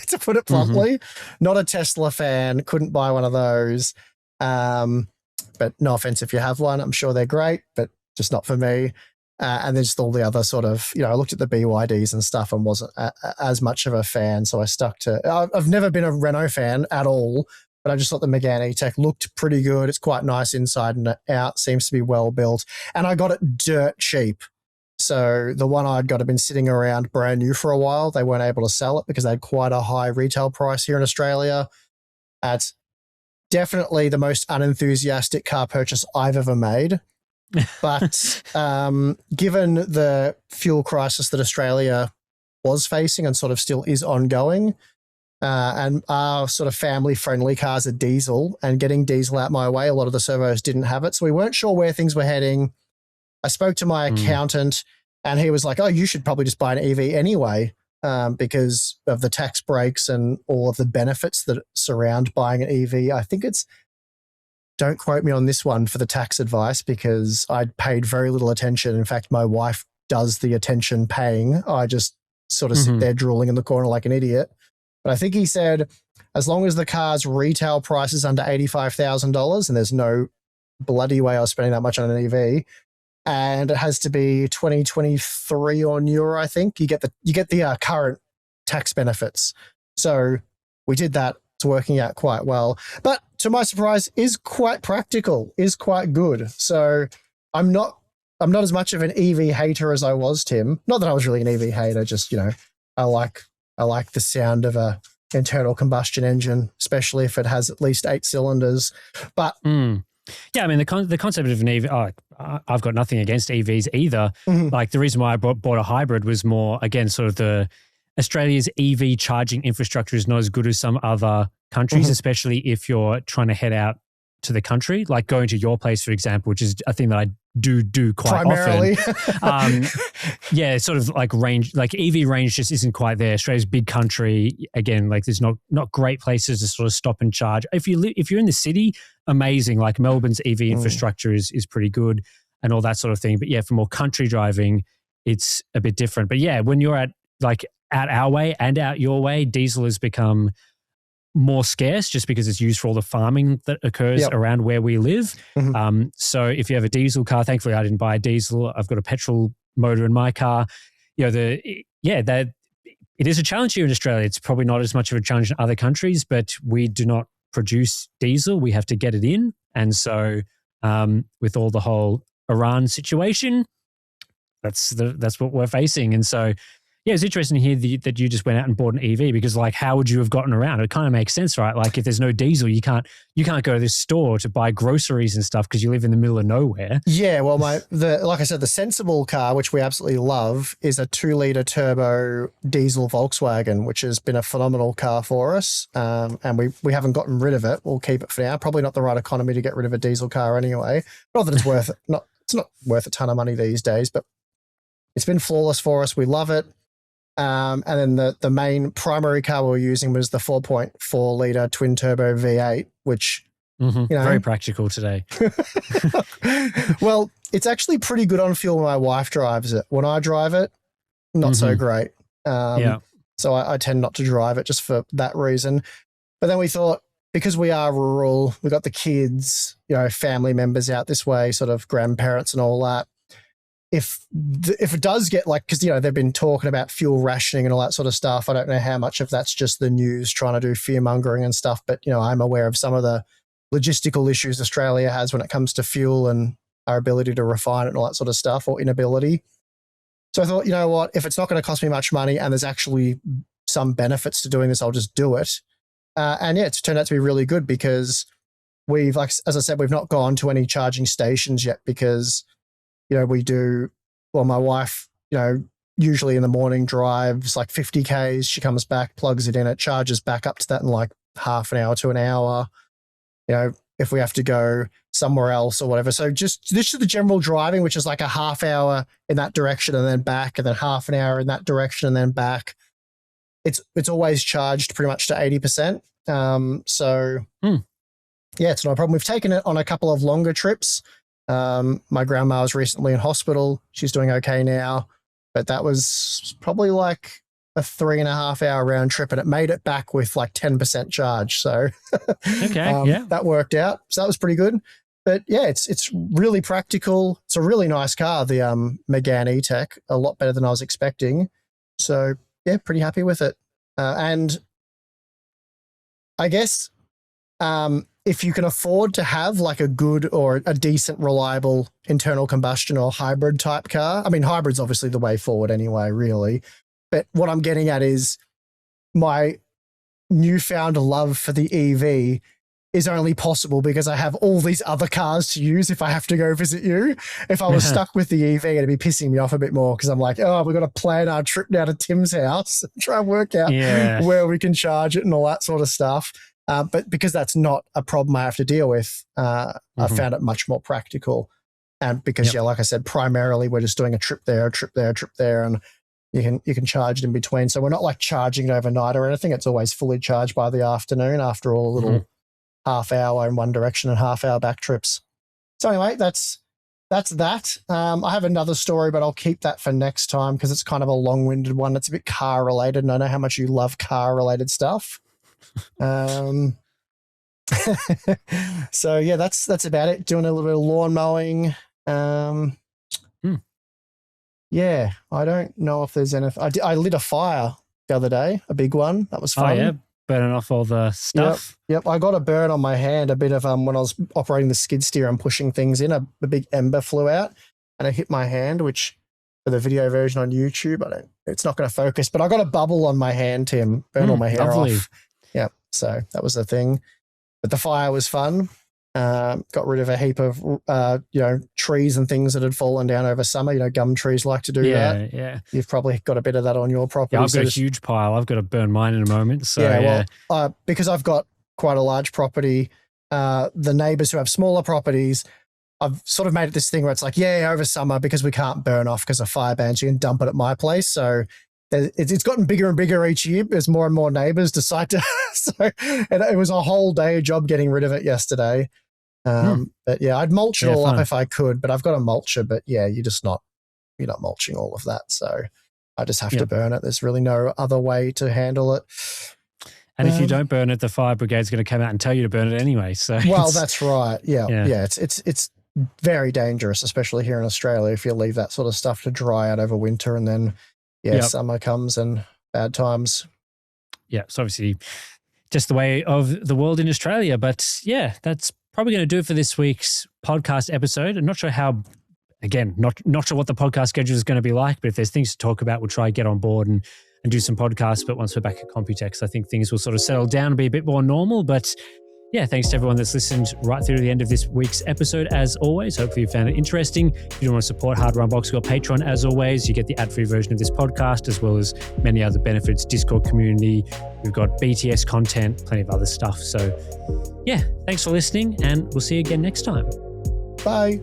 To put it bluntly, not a Tesla fan, couldn't buy one of those. But no offense if you have one, I'm sure they're great, but just not for me. And then just all the other sort of, I looked at the BYDs and stuff and wasn't as much of a fan. So I stuck to, I've never been a Renault fan at all, but I just thought the Megane E-Tech looked pretty good. It's quite nice inside and out, seems to be well built. And I got it dirt cheap. So the one I'd got had been sitting around brand new for a while. They weren't able to sell it because they had quite a high retail price here in Australia. It's definitely the most unenthusiastic car purchase I've ever made. But given the fuel crisis that Australia was facing and sort of still is ongoing, and our sort of family-friendly cars are diesel, and getting diesel out my way, a lot of the servos didn't have it. So we weren't sure where things were heading. I spoke to my accountant, and he was like, oh, you should probably just buy an EV anyway, because of the tax breaks and all of the benefits that surround buying an EV. I think it's don't quote me on this one for the tax advice because I paid very little attention. In fact, my wife does the attention paying. I just sort of sit there drooling in the corner like an idiot. But I think he said, as long as the car's retail price is under $85,000, and there's no bloody way I was spending that much on an EV, and it has to be 2023 or newer, I think, you get the current tax benefits. So we did that. It's working out quite well. But to my surprise, is quite practical, is quite good. So I'm not as much of an EV hater as I was, Tim. Not that I was really an EV hater, just, I like the sound of a internal combustion engine, especially if it has at least 8 cylinders. But yeah, I mean, the concept of an EV, I've got nothing against EVs either. Like the reason why I bought a hybrid was more, again, sort of Australia's EV charging infrastructure is not as good as some other countries, especially if you're trying to head out to the country, like going to your place, for example, which is a thing that I do quite primarily often. Yeah, sort of like range, like EV range just isn't quite there. Australia's a big country. Again, like there's not great places to sort of stop and charge. If you're in the city, amazing. Like Melbourne's EV infrastructure is pretty good and all that sort of thing. But yeah, for more country driving, it's a bit different. But yeah, when you're out our way and out your way, diesel has become more scarce just because it's used for all the farming that occurs around where we live. So if you have a diesel car, thankfully I didn't buy a diesel. I've got a petrol motor in my car. It is a challenge here in Australia. It's probably not as much of a challenge in other countries, but we do not produce diesel. We have to get it in. And so with all the whole Iran situation, that's what we're facing. And so yeah, it's interesting to hear that you just went out and bought an EV because, like, how would you have gotten around? It kind of makes sense, right? Like, if there's no diesel, you can't go to this store to buy groceries and stuff because you live in the middle of nowhere. Yeah, well, like I said, the sensible car, which we absolutely love, is a 2-litre turbo diesel Volkswagen, which has been a phenomenal car for us, and we haven't gotten rid of it. We'll keep it for now. Probably not the right economy to get rid of a diesel car anyway. Not that it's worth it. It's not worth a ton of money these days, but it's been flawless for us. We love it. And then the main primary car we were using was the 4.4-litre twin turbo V8, which, very practical today. Well, it's actually pretty good on fuel when my wife drives it. When I drive it, not so great. So I tend not to drive it just for that reason. But then we thought, because we are rural, we got the kids, family members out this way, sort of grandparents and all that. If it does get because they've been talking about fuel rationing and all that sort of stuff, I don't know how much of that's just the news trying to do fear mongering and stuff, but I'm aware of some of the logistical issues Australia has when it comes to fuel and our ability to refine it and all that sort of stuff, or inability. So I thought, you know what, if it's not going to cost me much money and there's actually some benefits to doing this, I'll just do it. And yeah, it's turned out to be really good because we've, as I said, we've not gone to any charging stations yet because my wife, usually in the morning drives like 50 Ks. She comes back, plugs it in, it charges back up to that in like half an hour to an hour. If we have to go somewhere else or whatever. So this is the general driving, which is like a half hour in that direction and then back, and then half an hour in that direction and then back. It's always charged pretty much to 80%. Yeah, it's not a problem. We've taken it on a couple of longer trips. My grandma was recently in hospital. She's doing okay now, but that was probably like a 3.5 hour round trip, and it made it back with like 10% charge. So that worked out. So that was pretty good. But yeah, it's really practical. It's a really nice car, the Megane E-Tech, a lot better than I was expecting. So yeah, pretty happy with it. And I guess if you can afford to have like a good or a decent, reliable internal combustion or hybrid type car, I mean, hybrid's obviously the way forward anyway, really. But what I'm getting at is my newfound love for the EV is only possible because I have all these other cars to use if I have to go visit you. If I was stuck with the EV, it'd be pissing me off a bit more because I'm like, we've got to plan our trip down to Tim's house and try and work out where we can charge it and all that sort of stuff. But because that's not a problem I have to deal with, I found it much more practical. And because, like I said, primarily we're just doing a trip there, and you can charge it in between. So we're not like charging it overnight or anything. It's always fully charged by the afternoon after all the little half hour in one direction and half hour back trips. So anyway, that's that. I have another story, but I'll keep that for next time because it's kind of a long-winded one. It's a bit car related, and I know how much you love car related stuff. So yeah, that's about it. Doing a little bit of lawn mowing. Yeah, I don't know if there's anything. I lit a fire the other day, a big one. That was fun. Oh yeah, burning off all the stuff. Yep. I got a burn on my hand, a bit of when I was operating the skid steer and pushing things in, a big ember flew out and it hit my hand, which for the video version on YouTube, it's not going to focus, but I got a bubble on my hand, Tim, burn all my hair off. Yep. So that was the thing. But the fire was fun. Got rid of a heap of trees and things that had fallen down over summer. Gum trees like to do that. Yeah. You've probably got a bit of that on your property. Yeah, I've got a huge pile. I've got to burn mine in a moment. So well, because I've got quite a large property, the neighbors who have smaller properties, I've sort of made it this thing where it's like, over summer, because we can't burn off because of fire bans, you can dump it at my place. So it's gotten bigger and bigger each year as more and more neighbors decide to. And it was a whole day job getting rid of it yesterday. But yeah, I'd mulch it all up if I could, but I've got a mulcher, but yeah, you're not mulching all of that. So I just have to burn it. There's really no other way to handle it. And if you don't burn it, the fire brigade's going to come out and tell you to burn it anyway. So well, that's right. Yeah. It's very dangerous, especially here in Australia, if you leave that sort of stuff to dry out over winter and then summer comes and bad times. Yeah. It's obviously just the way of the world in Australia, but yeah, that's probably going to do it for this week's podcast episode. I'm not sure how, again, not sure what the podcast schedule is going to be like, but if there's things to talk about, we'll try to get on board and do some podcasts. But once we're back at Computex, I think things will sort of settle down and be a bit more normal. But yeah, thanks to everyone that's listened right through to the end of this week's episode, as always. Hopefully you found it interesting. If you want to support Hardware Unboxed, we've got Patreon, as always. You get the ad-free version of this podcast, as well as many other benefits, Discord community. We've got BTS content, plenty of other stuff. So yeah, thanks for listening, and we'll see you again next time. Bye.